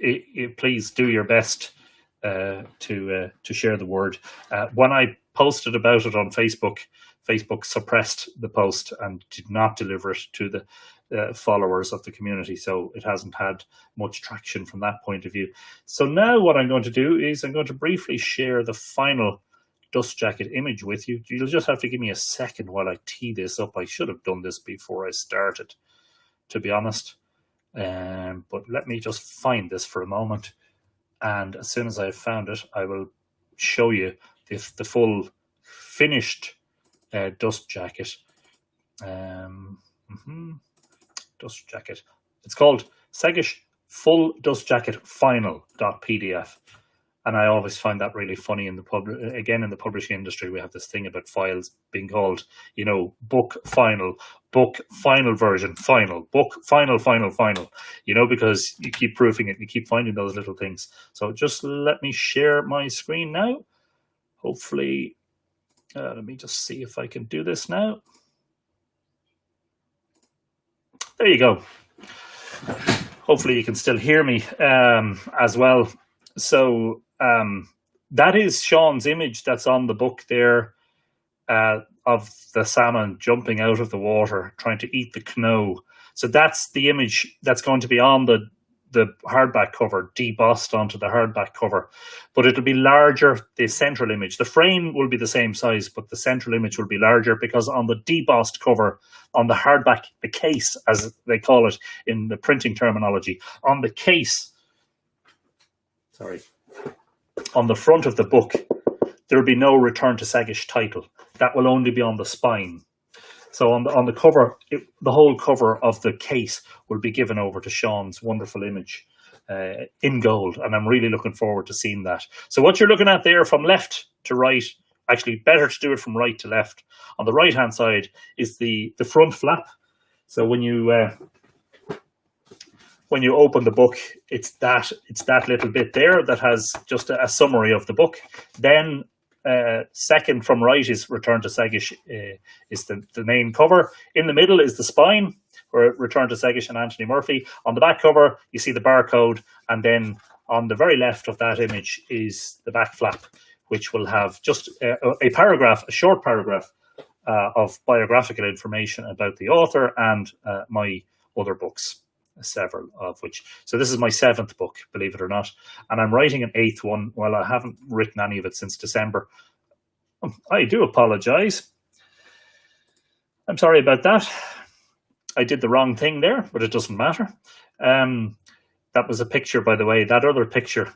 please do your best to share the word. When I posted about it on Facebook, Facebook suppressed the post and did not deliver it to the followers of the community, so it hasn't had much traction from that point of view. So now what I'm going to do is I'm going to briefly share the final dust jacket image with you. You'll just have to give me a second while I tee this up. I should have done this before I started, to be honest. But let me just find this for a moment, and as soon as I've found it, I will show you the full finished dust jacket. Dust jacket. It's called Segish Full Dust Jacket Final.pdf. And I always find that really funny in the publishing industry. We have this thing about files being called, book final version, final, book final, because you keep proofing it, you keep finding those little things. So just let me share my screen now. Hopefully, let me just see if I can do this now. There you go. Hopefully you can still hear me as well. So that is Sean's image that's on the book there, of the salmon jumping out of the water, trying to eat the kno. So that's the image that's going to be on the hardback cover, debossed onto the hardback cover. But it'll be larger, the central image. The frame will be the same size, but the central image will be larger, because on the debossed cover, on the hardback, the case, as they call it in the printing terminology, on the case, on the front of the book, there will be no Return to Segish title. That will only be on the spine. So on the cover, the whole cover of the case will be given over to Sean's wonderful image in gold, and I'm really looking forward to seeing that. So what you're looking at there from left to right, actually better to do it from right to left. On the right hand side is the front flap. So when you open the book, it's that little bit there that has just a summary of the book. Then second from right is Return to Segish, is the main cover. In the middle is the spine, where Return to Segish and Anthony Murphy. On the back cover, you see the barcode, and then on the very left of that image is the back flap, which will have just a short paragraph of biographical information about the author and my other books, several of which. So this is my 7th book, believe it or not, and I'm writing an 8th one. Well, I haven't written any of it since December. I do apologize. I'm sorry about that. I did the wrong thing there, but it doesn't matter. That was a picture, by the way. That other picture,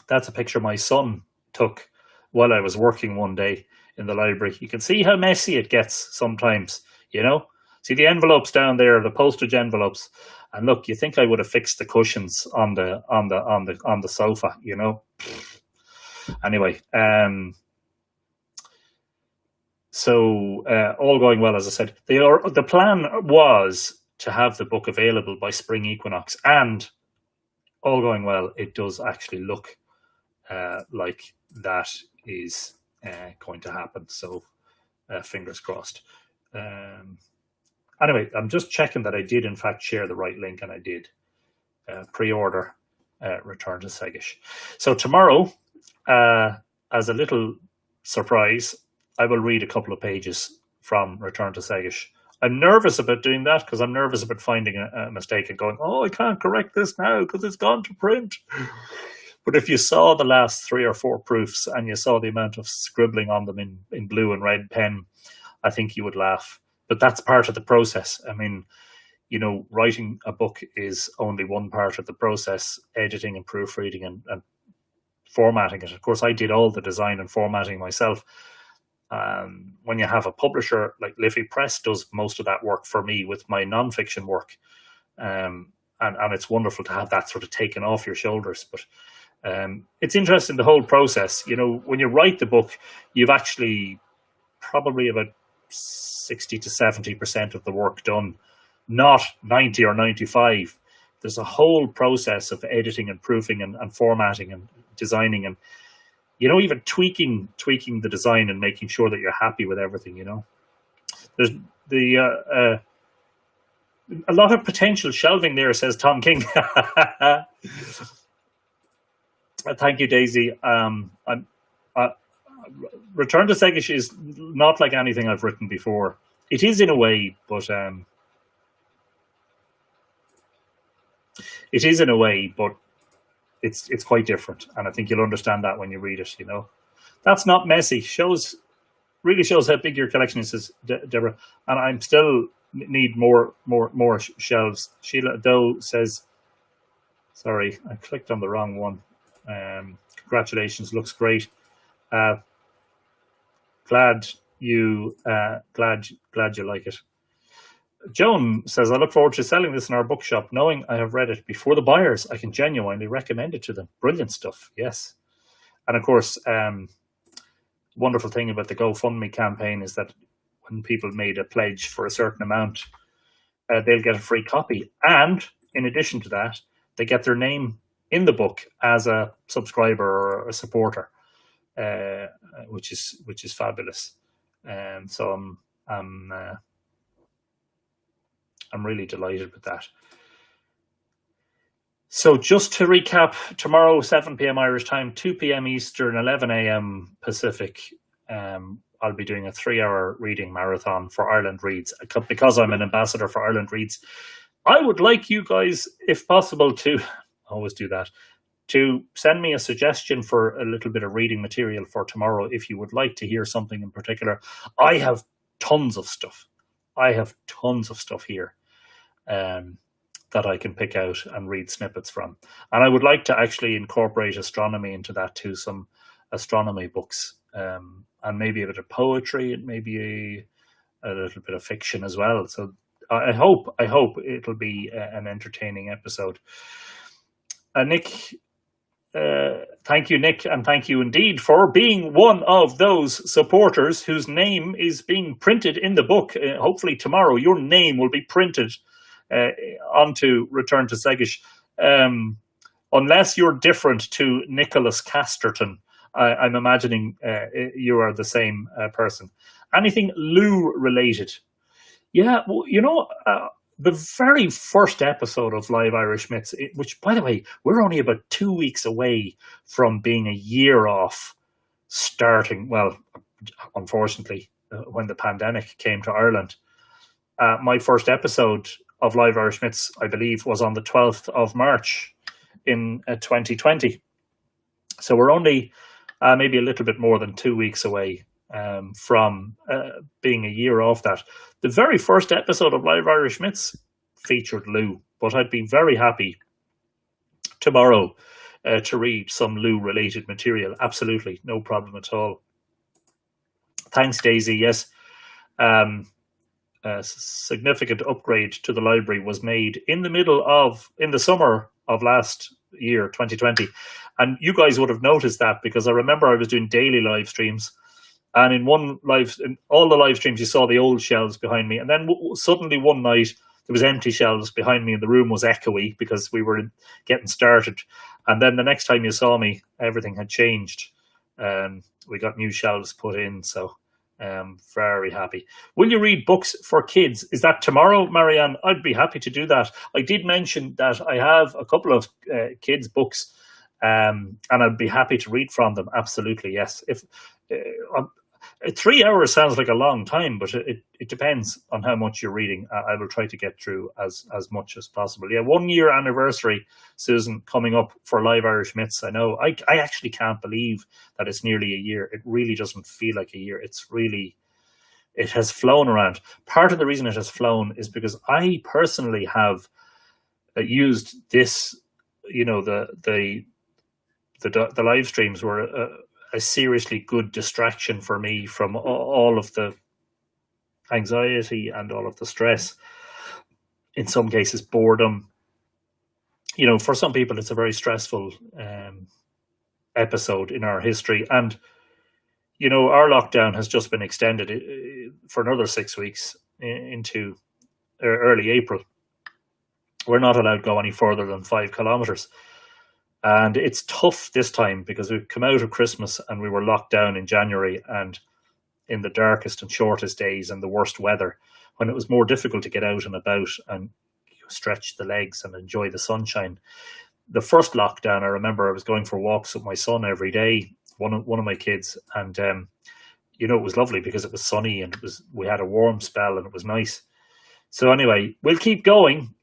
that's a picture my son took while I was working one day in the library. You can see how messy it gets sometimes, See the envelopes down there, the postage envelopes, and look, you think I would have fixed the cushions on the sofa, Anyway, so all going well, as I said. The plan was to have the book available by spring equinox, and all going well, it does actually look like that is going to happen. So fingers crossed. Anyway, I'm just checking that I did, in fact, share the right link, and I did. Pre-order Return to Segish. So tomorrow, as a little surprise, I will read a couple of pages from Return to Segish. I'm nervous about doing that because I'm nervous about finding a mistake and going, oh, I can't correct this now because it's gone to print. But if you saw the last 3 or 4 proofs and you saw the amount of scribbling on them in blue and red pen, I think you would laugh. But that's part of the process. I mean, writing a book is only one part of the process, editing and proofreading and formatting it. Of course, I did all the design and formatting myself. When you have a publisher like Liffey Press does most of that work for me with my nonfiction work. And it's wonderful to have that sort of taken off your shoulders. But it's interesting, the whole process. When you write the book, you've actually probably about 60 to 70% of the work done, not 90 or 95. There's a whole process of editing and proofing and formatting and designing and, even tweaking the design and making sure that you're happy with everything. There's a lot of potential shelving there, says Tom King. Thank you, Daisy. Return to Segish is not like anything I've written before. It is in a way, but it's quite different, and I think you'll understand that when you read it. That's not messy. Really shows how big your collection is, says Deborah. And I'm still need more shelves. Sheila Doe says, sorry, I clicked on the wrong one. Congratulations, looks great. Glad you like it. Joan says, I look forward to selling this in our bookshop, knowing I have read it before the buyers. I can genuinely recommend it to them. Brilliant stuff. Yes. And of course, wonderful thing about the GoFundMe campaign is that when people made a pledge for a certain amount, they'll get a free copy. And in addition to that, they get their name in the book as a subscriber or a supporter, which is fabulous. So I'm really delighted with that. So just to recap, tomorrow 7 p.m. Irish time, 2 p.m. Eastern, 11 a.m. Pacific, I'll be doing a 3-hour reading marathon for Ireland Reads. Because I'm an ambassador for Ireland Reads, I would like you guys, if possible, to always do that, to send me a suggestion for a little bit of reading material for tomorrow if you would like to hear something in particular. I have tons of stuff. Here that I can pick out and read snippets from. And I would like to actually incorporate astronomy into that too, some astronomy books, and maybe a bit of poetry and maybe a little bit of fiction as well. So I hope it'll be an entertaining episode. Nick, thank you, Nick, and thank you indeed for being one of those supporters whose name is being printed in the book. Hopefully tomorrow your name will be printed onto Return to Segish, unless you're different to Nicholas Casterton. I'm imagining you are the same person. Anything Lou related? Yeah, well, the very first episode of Live Irish Myths, which, by the way, we're only about 2 weeks away from being a year off starting, well, unfortunately, when the pandemic came to Ireland. My first episode of Live Irish Myths, I believe, was on the 12th of March in 2020. So we're only maybe a little bit more than 2 weeks away from being a year off that. The very first episode of Live Irish Myths featured Lou, but I'd be very happy tomorrow to read some Lou-related material. Absolutely, no problem at all. Thanks, Daisy. Yes, a significant upgrade to the library was made in the summer of last year, 2020. And you guys would have noticed that, because I remember I was doing daily live streams. And in all the live streams, you saw the old shelves behind me. And then suddenly one night, there was empty shelves behind me and the room was echoey because we were getting started. And then the next time you saw me, everything had changed. We got new shelves put in, so very happy. Will you read books for kids? Is that tomorrow, Marianne? I'd be happy to do that. I did mention that I have a couple of kids' books, and I'd be happy to read from them. Absolutely, yes. 3 hours sounds like a long time, but it depends on how much you're reading. I will try to get through as much as possible. Yeah, 1 year anniversary, Susan, coming up for Live Irish Myths. I know. I actually can't believe that it's nearly a year. It really doesn't feel like a year. It has flown around. Part of the reason it has flown is because I personally have used this. The live streams were a seriously good distraction for me from all of the anxiety and all of the stress. In some cases, boredom. For some people, it's a very stressful episode in our history. And, our lockdown has just been extended for another 6 weeks into early April. We're not allowed to go any further than 5 kilometres. And it's tough this time because we've come out of Christmas and we were locked down in January and in the darkest and shortest days and the worst weather, when it was more difficult to get out and about and stretch the legs and enjoy the sunshine. The first lockdown, I remember I was going for walks with my son every day, one of my kids, and it was lovely because it was sunny and we had a warm spell and it was nice. So anyway, we'll keep going.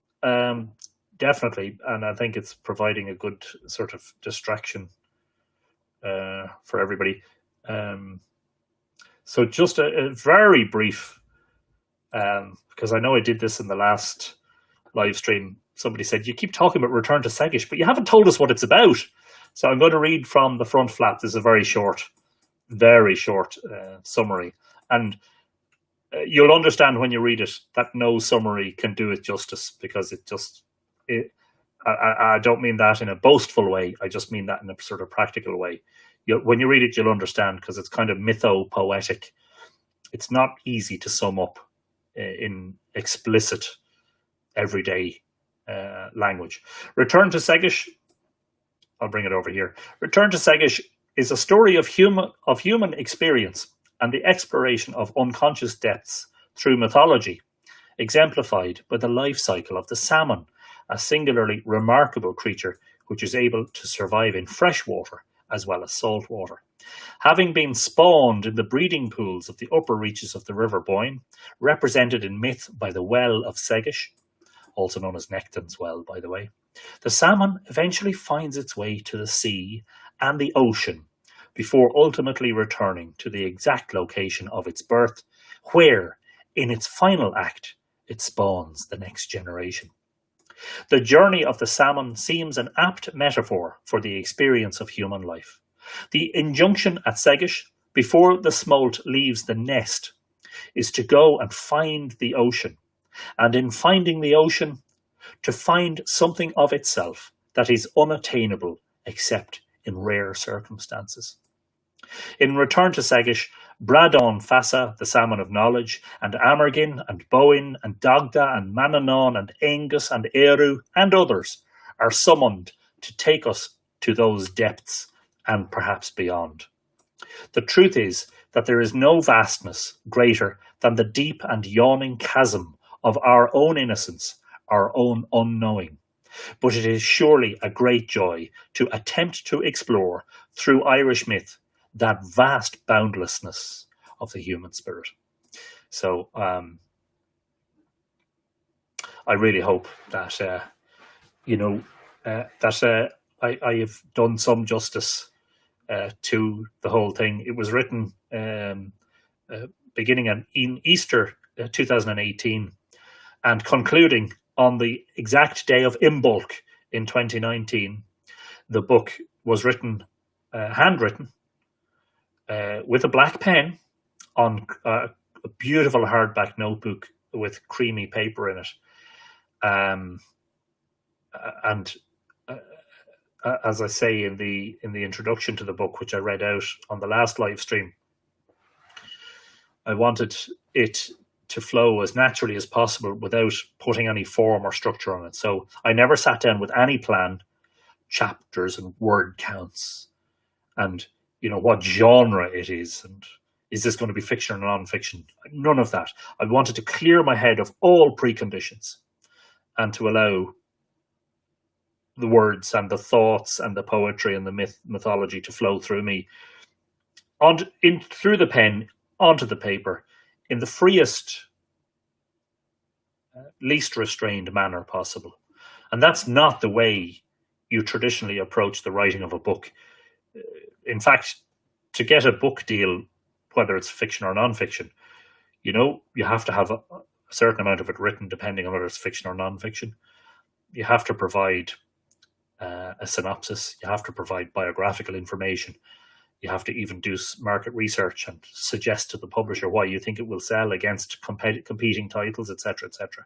Definitely, and I think it's providing a good sort of distraction for everybody. So just a very brief, because I know I did this in the last live stream. Somebody said, you keep talking about Return to Segish, but you haven't told us what it's about. So I'm going to read from the front flap. This is a very short summary. And you'll understand when you read it that no summary can do it justice, because I don't mean that in a boastful way. I just mean that in a sort of practical way. When you read it, you'll understand, because it's kind of mytho-poetic. It's not easy to sum up in explicit, everyday language. Return to Segish. I'll bring it over here. Return to Segish is a story of human experience and the exploration of unconscious depths through mythology, exemplified by the life cycle of the salmon, a singularly remarkable creature which is able to survive in fresh water as well as salt water. Having been spawned in the breeding pools of the upper reaches of the River Boyne, represented in myth by the Well of Segish, also known as Nectan's Well, by the way, the salmon eventually finds its way to the sea and the ocean before ultimately returning to the exact location of its birth, where, in its final act, it spawns the next generation. The journey of the salmon seems an apt metaphor for the experience of human life. The injunction at Segish, before the smolt leaves the nest, is to go and find the ocean, and in finding the ocean, to find something of itself that is unattainable except in rare circumstances. In Return to Segish, Bradon Fassa, the salmon of knowledge, and Amergin and Bowen and Dagda and Manannán and Angus and Eru and others are summoned to take us to those depths and perhaps beyond. The truth is that there is no vastness greater than the deep and yawning chasm of our own innocence, our own unknowing. But it is surely a great joy to attempt to explore, through Irish myth, that vast boundlessness of the human spirit. So I really hope that I have done some justice to the whole thing. It was written beginning in Easter 2018 and concluding on the exact day of Imbolc in 2019. The book was written, handwritten, with a black pen on a beautiful hardback notebook with creamy paper in it. And as I say in the introduction to the book, which I read out on the last live stream, I wanted it to flow as naturally as possible without putting any form or structure on it. So I never sat down with any plan, chapters and word counts, and what genre it is, and is this going to be fiction or non-fiction? None of that. I wanted to clear my head of all preconditions and to allow the words and the thoughts and the poetry and the mythology to flow through me through the pen onto the paper in the freest, least restrained manner possible. And that's not the way you traditionally approach the writing of a book. In fact, to get a book deal, whether it's fiction or non-fiction, you have to have a certain amount of it written, depending on whether it's fiction or non-fiction. You have to provide a synopsis. You have to provide biographical information. You have to even do market research and suggest to the publisher why you think it will sell against competing titles, etc., etc.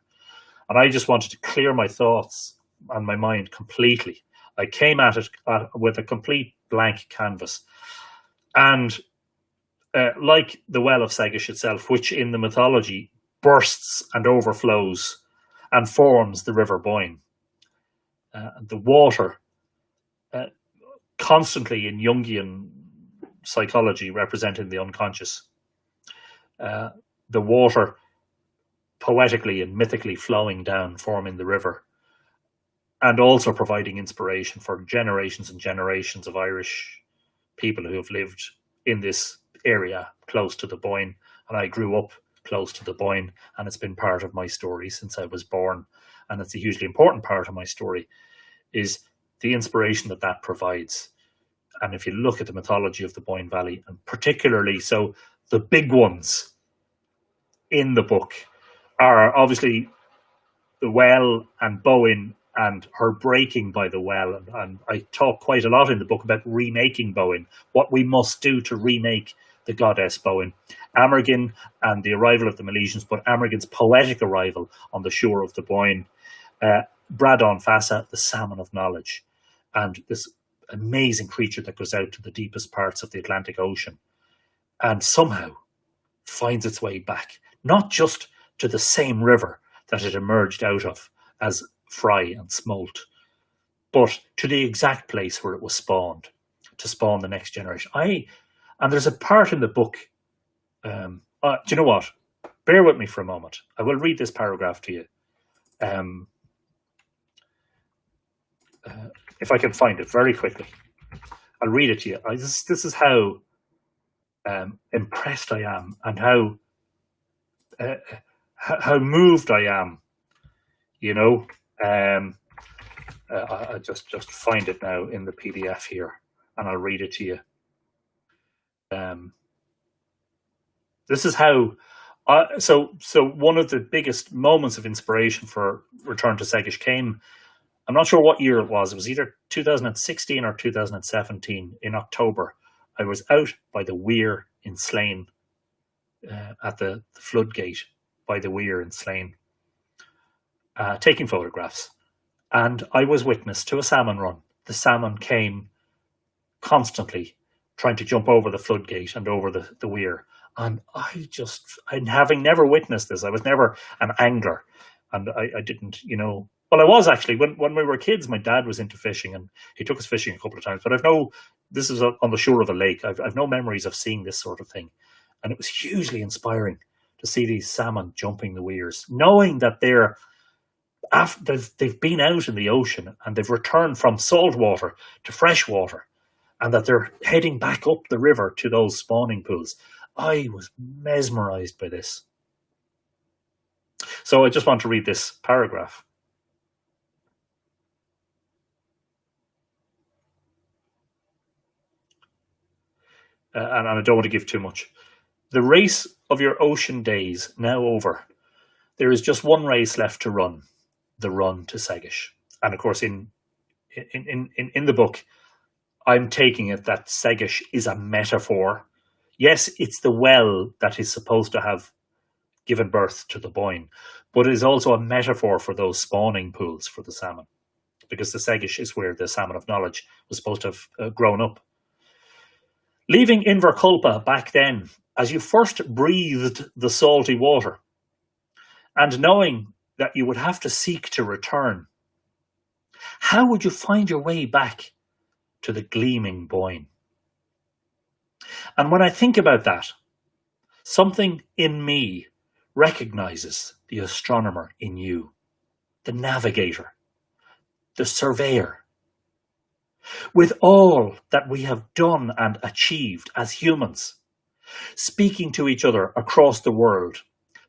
And I just wanted to clear my thoughts and my mind completely. I came at it with a complete blank canvas. And like the Well of Segish itself, which in the mythology bursts and overflows and forms the River Boyne, the water, constantly in Jungian psychology representing the unconscious, the water poetically and mythically flowing down, forming the river, and also providing inspiration for generations and generations of Irish people who have lived in this area close to the Boyne. And I grew up close to the Boyne, and it's been part of my story since I was born. And it's a hugely important part of my story, is the inspiration that provides. And if you look at the mythology of the Boyne Valley, and particularly so the big ones in the book are obviously the well and Bowen and her breaking by the well. And I talk quite a lot in the book about remaking Bowen, what we must do to remake the goddess Bowen. Amergin and the arrival of the Milesians, but Amergin's poetic arrival on the shore of the Boyne. Bradon Fassa, the salmon of knowledge, and this amazing creature that goes out to the deepest parts of the Atlantic Ocean and somehow finds its way back, not just to the same river that it emerged out of as fry and smolt, but to the exact place where it was spawned, to spawn the next generation. And there's a part in the book, do you know what? Bear with me for a moment. I will read this paragraph to you. If I can find it very quickly, I'll read it to you. This is how impressed I am, and how moved I am. I just find it now in the PDF here, and I'll read it to you. This is how. So one of the biggest moments of inspiration for Return to Segish came. I'm not sure what year it was. It was either 2016 or 2017 in October. I was out by the weir in Slane, at the floodgate by the weir in Slane, taking photographs. And I was witness to a salmon run. The salmon came constantly trying to jump over the floodgate and over the weir. And and having never witnessed this, I was never an angler. And I didn't, well, I was actually, when we were kids, my dad was into fishing and he took us fishing a couple of times, but this is on the shore of a lake. I've no memories of seeing this sort of thing. And it was hugely inspiring to see these salmon jumping the weirs, knowing that they've been out in the ocean and they've returned from salt water to fresh water, and that they're heading back up the river to those spawning pools. I was mesmerized by this. So I just want to read this paragraph. And I don't want to give too much. The race of your ocean days now over. There is just one race left to run, the run to Segish. And of course, in the book, I'm taking it that Segish is a metaphor. Yes, it's the well that is supposed to have given birth to the Boyne, but it is also a metaphor for those spawning pools for the salmon, because the Segish is where the salmon of knowledge was supposed to have grown up. Leaving Inverculpa back then, as you first breathed the salty water, and knowing that you would have to seek to return, how would you find your way back to the gleaming Boyne? And when I think about that, something in me recognizes the astronomer in you, the navigator, the surveyor. With all that we have done and achieved as humans, speaking to each other across the world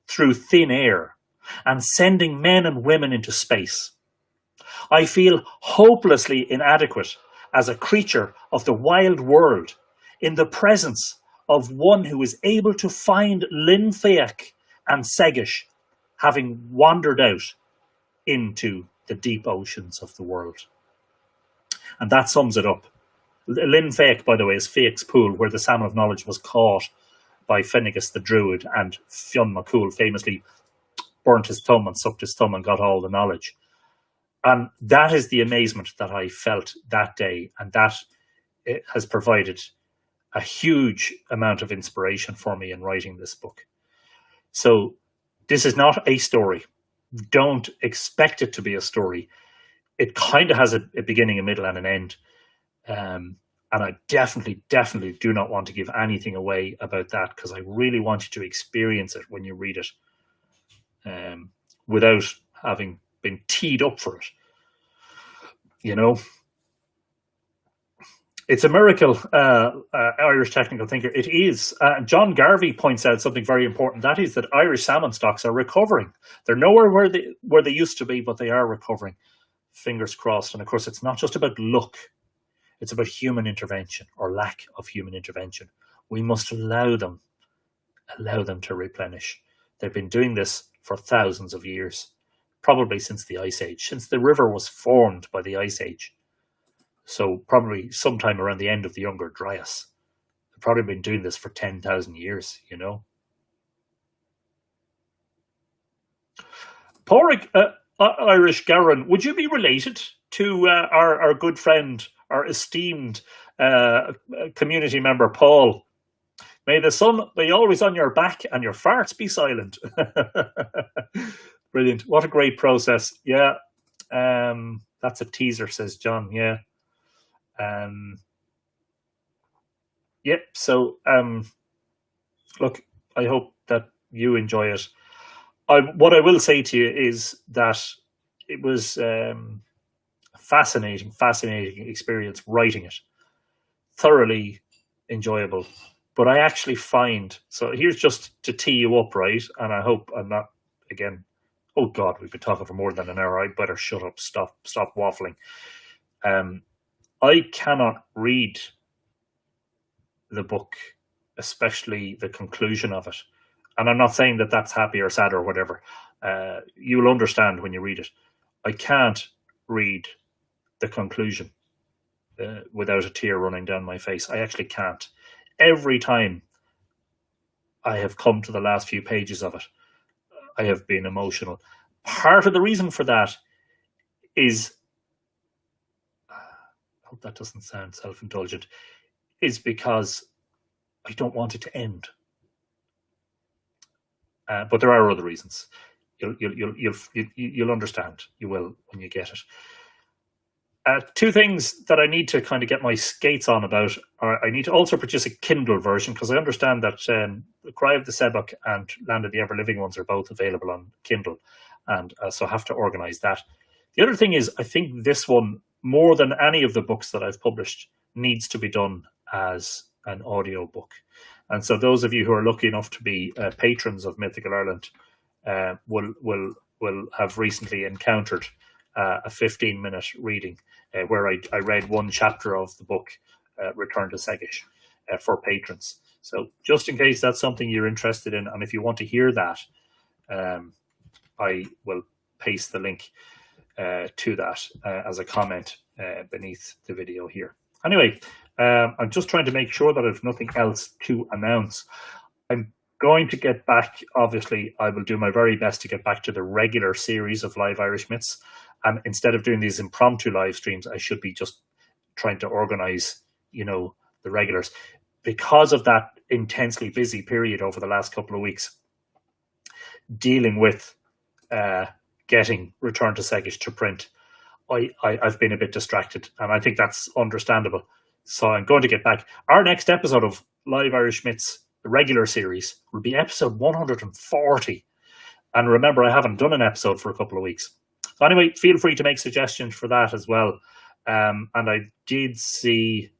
through thin air and sending men and women into space. I feel hopelessly inadequate as a creature of the wild world in the presence of one who is able to find Linfeach and Segish, having wandered out into the deep oceans of the world. And that sums it up. Linfeach, by the way, is Feach's pool, where the salmon of knowledge was caught by Finnegas the Druid, and Fionn McCool famously burnt his thumb and sucked his thumb and got all the knowledge. And that is the amazement that I felt that day, and that has provided a huge amount of inspiration for me in writing this book. So this is not a story. Don't expect it to be a story. It kind of has a beginning, a middle, and an end. And I definitely do not want to give anything away about that, because I really want you to experience it when you read it, without having been teed up for it. You know, it's a miracle, Irish technical thinker. It is. John Garvey points out something very important. That is that Irish salmon stocks are recovering. They're nowhere where they used to be, but they are recovering. Fingers crossed. And of course, it's not just about luck. It's about human intervention, or lack of human intervention. We must allow them to replenish. They've been doing this for thousands of years, probably since the Ice Age, since the river was formed by the Ice Age. So probably sometime around the end of the Younger Dryas. They've probably been doing this for 10,000 years, you know. Pádraig, Irish Garan, would you be related to our good friend, our esteemed community member, Paul? May the sun be always on your back and your farts be silent. Brilliant. What a great process. Yeah. That's a teaser, says John. Yeah. Yep. So, look, I hope that you enjoy it. What I will say to you is that it was fascinating experience writing it. Thoroughly enjoyable. But I actually find, so here's just to tee you up, right? And I hope I'm not, again, oh God, we've been talking for more than an hour. I better shut up, stop waffling. I cannot read the book, especially the conclusion of it. And I'm not saying that that's happy or sad or whatever. You'll understand when you read it. I can't read the conclusion without a tear running down my face. I actually can't. Every time I have come to the last few pages of it, I have been emotional. Part of the reason for that is, I hope that doesn't sound self-indulgent, is because I don't want it to end. But there are other reasons. You'll understand. You will when you get it. Two things that I need to kind of get my skates on about are, I need to also produce a Kindle version, because I understand that The Cry of the Sebok and Land of the Ever-Living Ones are both available on Kindle, and so I have to organise that. The other thing is, I think this one, more than any of the books that I've published, needs to be done as an audio book. And so those of you who are lucky enough to be patrons of Mythical Ireland will have recently encountered a 15-minute reading where I read one chapter of the book, Return to Segish, for patrons. So just in case that's something you're interested in, and if you want to hear that, I will paste the link to that as a comment beneath the video here. Anyway, I'm just trying to make sure that I have nothing else to announce. I'm going to get back, obviously, I will do my very best to get back to the regular series of Live Irish Myths. And instead of doing these impromptu live streams, I should be just trying to organize, the regulars. Because of that intensely busy period over the last couple of weeks, dealing with getting Return to Segish to print, I've been a bit distracted, and I think that's understandable. So I'm going to get back. Our next episode of Live Irish Myths, the regular series, will be episode 140. And remember, I haven't done an episode for a couple of weeks. So anyway, feel free to make suggestions for that as well. And I did see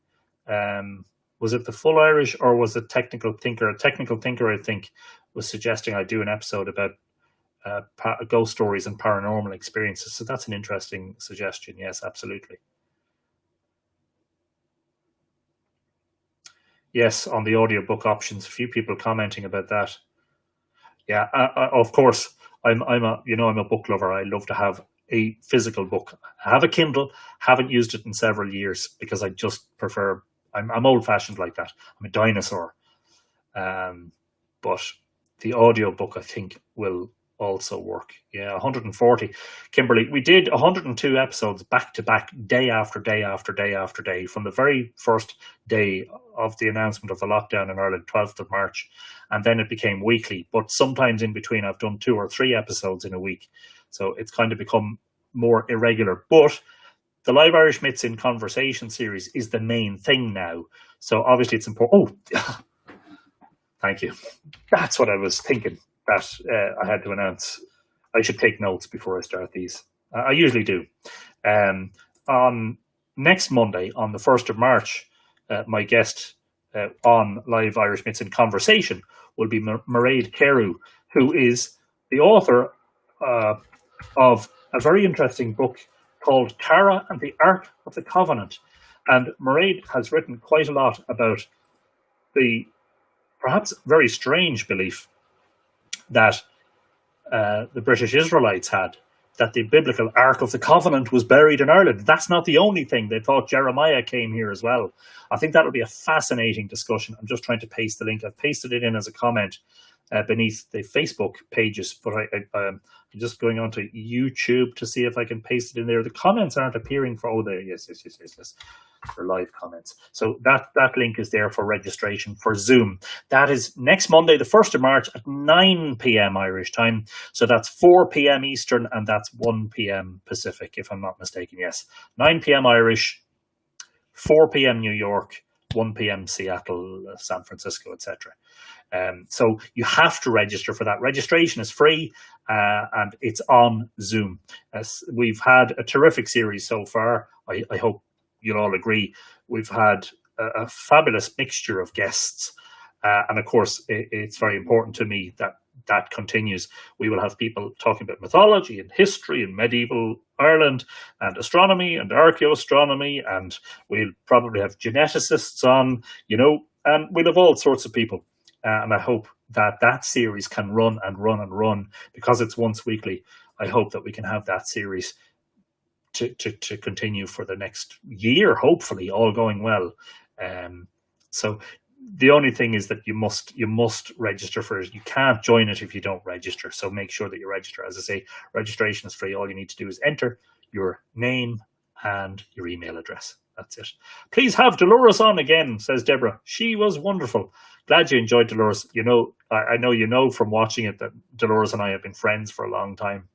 Was it the Full Irish or was it Technical Thinker? A Technical Thinker, I think, was suggesting I do an episode about ghost stories and paranormal experiences. So that's an interesting suggestion. Yes, absolutely. Yes, on the audiobook options, a few people commenting about that. Yeah, of course, I'm I'm a book lover. I love to have a physical book. I have a Kindle, haven't used it in several years because I just prefer. I'm old fashioned like that. I'm a dinosaur. But the audiobook, I think, will also work. Yeah, 140. Kimberly, we did 102 episodes back to back, day after day after day after day, from the very first day of the announcement of the lockdown in Ireland, 12th of March. And then it became weekly. But sometimes in between, I've done 2 or 3 episodes in a week. So it's kind of become more irregular. But the Live Irish Myths in Conversation series is the main thing now. So obviously it's important. Oh, thank you. That's what I was thinking that I had to announce. I should take notes before I start these. I usually do. On next Monday, on the 1st of March, my guest on Live Irish Myths in Conversation will be Mairead Carew, who is the author of a very interesting book called Cara and the Ark of the Covenant. And Mairead has written quite a lot about the perhaps very strange belief that the British Israelites had, that the biblical Ark of the Covenant was buried in Ireland. That's not the only thing. They thought Jeremiah came here as well. I think that'll be a fascinating discussion. I'm just trying to paste the link. I've pasted it in as a comment beneath the Facebook pages, but I'm just going on to YouTube to see if I can paste it in there. The comments aren't appearing for, oh, there, yes. For live comments. So that link is there for registration for Zoom. That is next Monday, the 1st of March at 9 p.m. Irish time. So that's 4 p.m. Eastern and that's 1 p.m. Pacific, if I'm not mistaken. Yes, 9 p.m. Irish, 4 p.m. New York, 1 p.m. Seattle, San Francisco, etc. So you have to register for that. Registration is free and it's on Zoom. We've had a terrific series so far. I hope you'll all agree. We've had a fabulous mixture of guests. And of course, it's very important to me that continues. We will have people talking about mythology and history and medieval Ireland and astronomy and archaeoastronomy. And we'll probably have geneticists on, and we'll have all sorts of people. And I hope that series can run and run and run because it's once weekly. I hope that we can have that series to continue for the next year, hopefully, all going well. So the only thing is that you must register for it. You can't join it if you don't register. So make sure that you register. As I say, registration is free. All you need to do is enter your name and your email address. That's it. Please have Dolores on again, says Deborah. She was wonderful. Glad you enjoyed Dolores. I know from watching it that Dolores and I have been friends for a long time.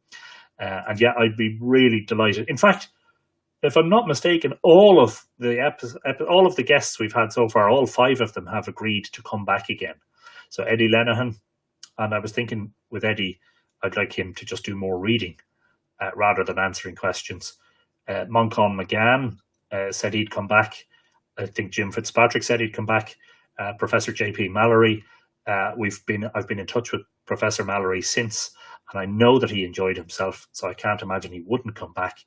And yeah, I'd be really delighted. In fact, if I'm not mistaken, all of the guests we've had so far, all 5 of them have agreed to come back again. So Eddie Lenihan, and I was thinking with Eddie, I'd like him to just do more reading rather than answering questions. Moncon McGann said he'd come back. I think Jim Fitzpatrick said he'd come back. Professor J.P. Mallory, I've been in touch with Professor Mallory since, and I know that he enjoyed himself, so I can't imagine he wouldn't come back,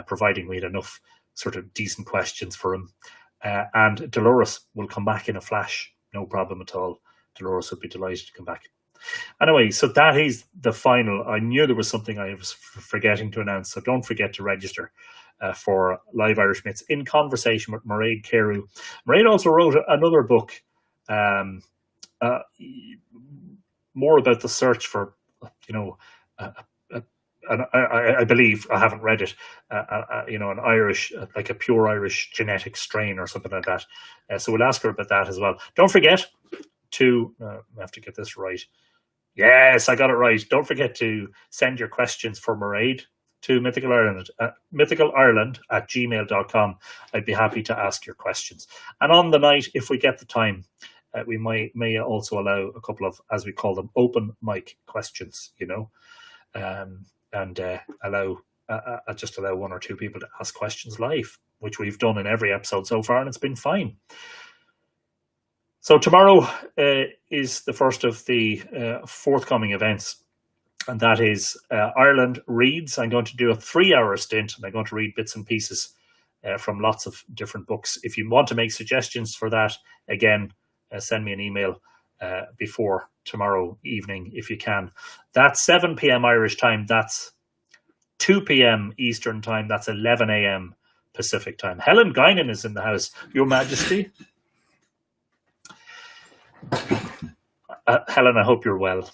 providing we had enough sort of decent questions for him. And Dolores will come back in a flash, no problem at all. Dolores would be delighted to come back. Anyway, so that is the final. I knew there was something I was forgetting to announce, so don't forget to register for Live Irish Myths in Conversation with Mairead Carew. Mairead also wrote another book, more about the search for, I believe, I haven't read it, an Irish, like a pure Irish genetic strain or something like that. So we'll ask her about that as well. Don't forget to, I have to get this right. Yes, I got it right. Don't forget to send your questions for Mairead to Mythical Ireland at gmail.com. I'd be happy to ask your questions. And on the night, if we get the time, we may also allow a couple of, as we call them, open mic questions, and allow 1 or 2 people to ask questions live, which we've done in every episode so far, and it's been fine. So tomorrow is the first of the forthcoming events, and that is Ireland Reads. I'm going to do a 3-hour stint, and I'm going to read bits and pieces from lots of different books. If you want to make suggestions for that, again, send me an email before tomorrow evening if you can. That's 7 p.m. Irish time. That's 2 p.m. Eastern time. That's 11 a.m. Pacific time. Helen Guinan is in the house. Your Majesty. Helen, I hope you're well.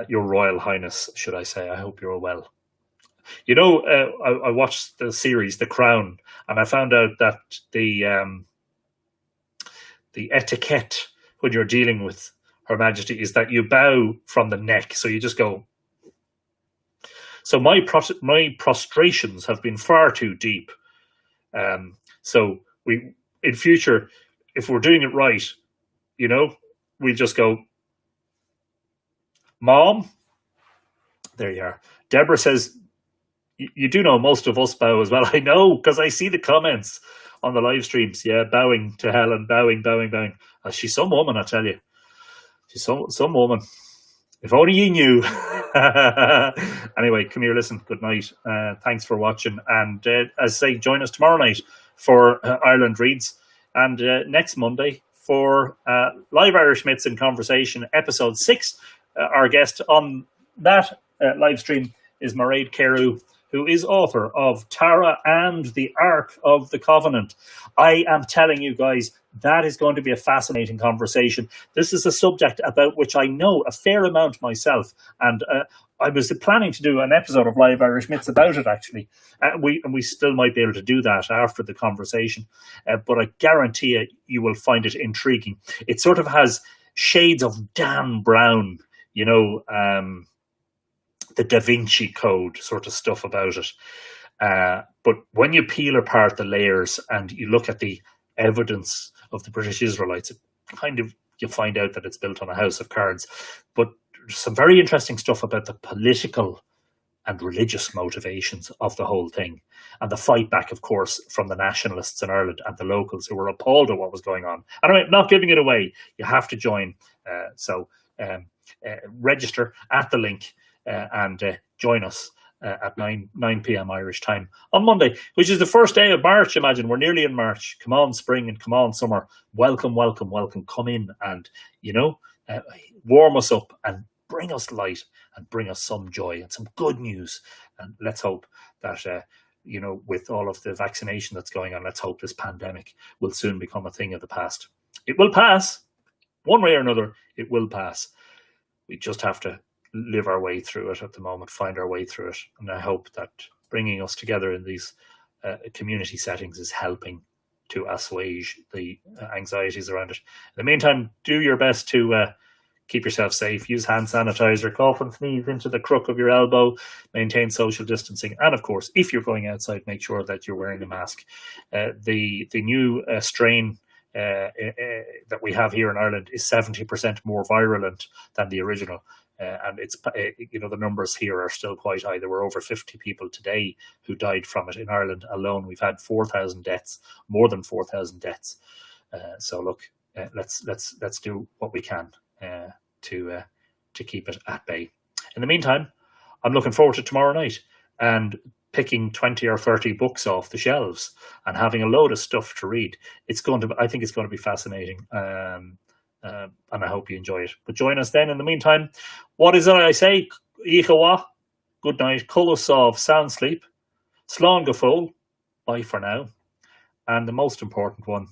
Your Royal Highness, should I say. I hope you're well. You know, I watched the series, The Crown, and I found out that the etiquette when you're dealing with Her Majesty is that you bow from the neck. So you just go. So my prostrations have been far too deep. So we, in future, if we're doing it right, you know, we just go, Mom. There you are. Deborah says, you do know most of us bow as well. I know, because I see the comments on the live streams. Yeah, bowing to Helen, bowing. She's some woman, I tell you. She's some woman. If only you knew. Anyway, come here, listen. Good night. Thanks for watching. And as I say, join us tomorrow night for Ireland Reads. And next Monday for Live Irish Myths in Conversation, episode 6. Our guest on that live stream is Mairead Carew, who is author of Tara and the Ark of the Covenant. I am telling you guys, that is going to be a fascinating conversation. This is a subject about which I know a fair amount myself, and I was planning to do an episode of Live Irish Myths about it, actually. We still might be able to do that after the conversation, but I guarantee you will find it intriguing. It sort of has shades of Dan Brown, you know, the Da Vinci Code sort of stuff about it. But when you peel apart the layers and you look at the evidence of the British Israelites, it kind of, you find out that it's built on a house of cards. But there's some very interesting stuff about the political and religious motivations of the whole thing. And the fight back, of course, from the nationalists in Ireland and the locals who were appalled at what was going on. And I'm not giving it away. You have to join. So register at the link and join us at 9 p.m. Irish time on Monday, which is the first day of March. Imagine, we're nearly in March. Come on, spring, and come on, summer. Welcome. Come in and, you know, warm us up and bring us light and bring us some joy and some good news. And let's hope that, you know, with all of the vaccination that's going on, let's hope this pandemic will soon become a thing of the past. It will pass. One way or another, it will pass. We just have to live our way through it at the moment, find our way through it. And I hope that bringing us together in these community settings is helping to assuage the anxieties around it. In the meantime, do your best to keep yourself safe. Use hand sanitizer, cough and sneeze into the crook of your elbow, maintain social distancing. And of course, if you're going outside, make sure that you're wearing a mask. The new strain that we have here in Ireland is 70% more virulent than the original. And it's, you know, the numbers here are still quite high. There were over 50 people today who died from it in Ireland alone. We've had 4,000 deaths, more than 4,000 deaths. So look, let's do what we can to keep it at bay. In the meantime, I'm looking forward to tomorrow night and picking 20 or 30 books off the shelves and having a load of stuff to read. I think it's going to be fascinating. And I hope you enjoy it. But join us then. In the meantime, what is it I say? Ichawa, good night. Kulusov, sound sleep. Slán go full. Bye for now. And the most important one,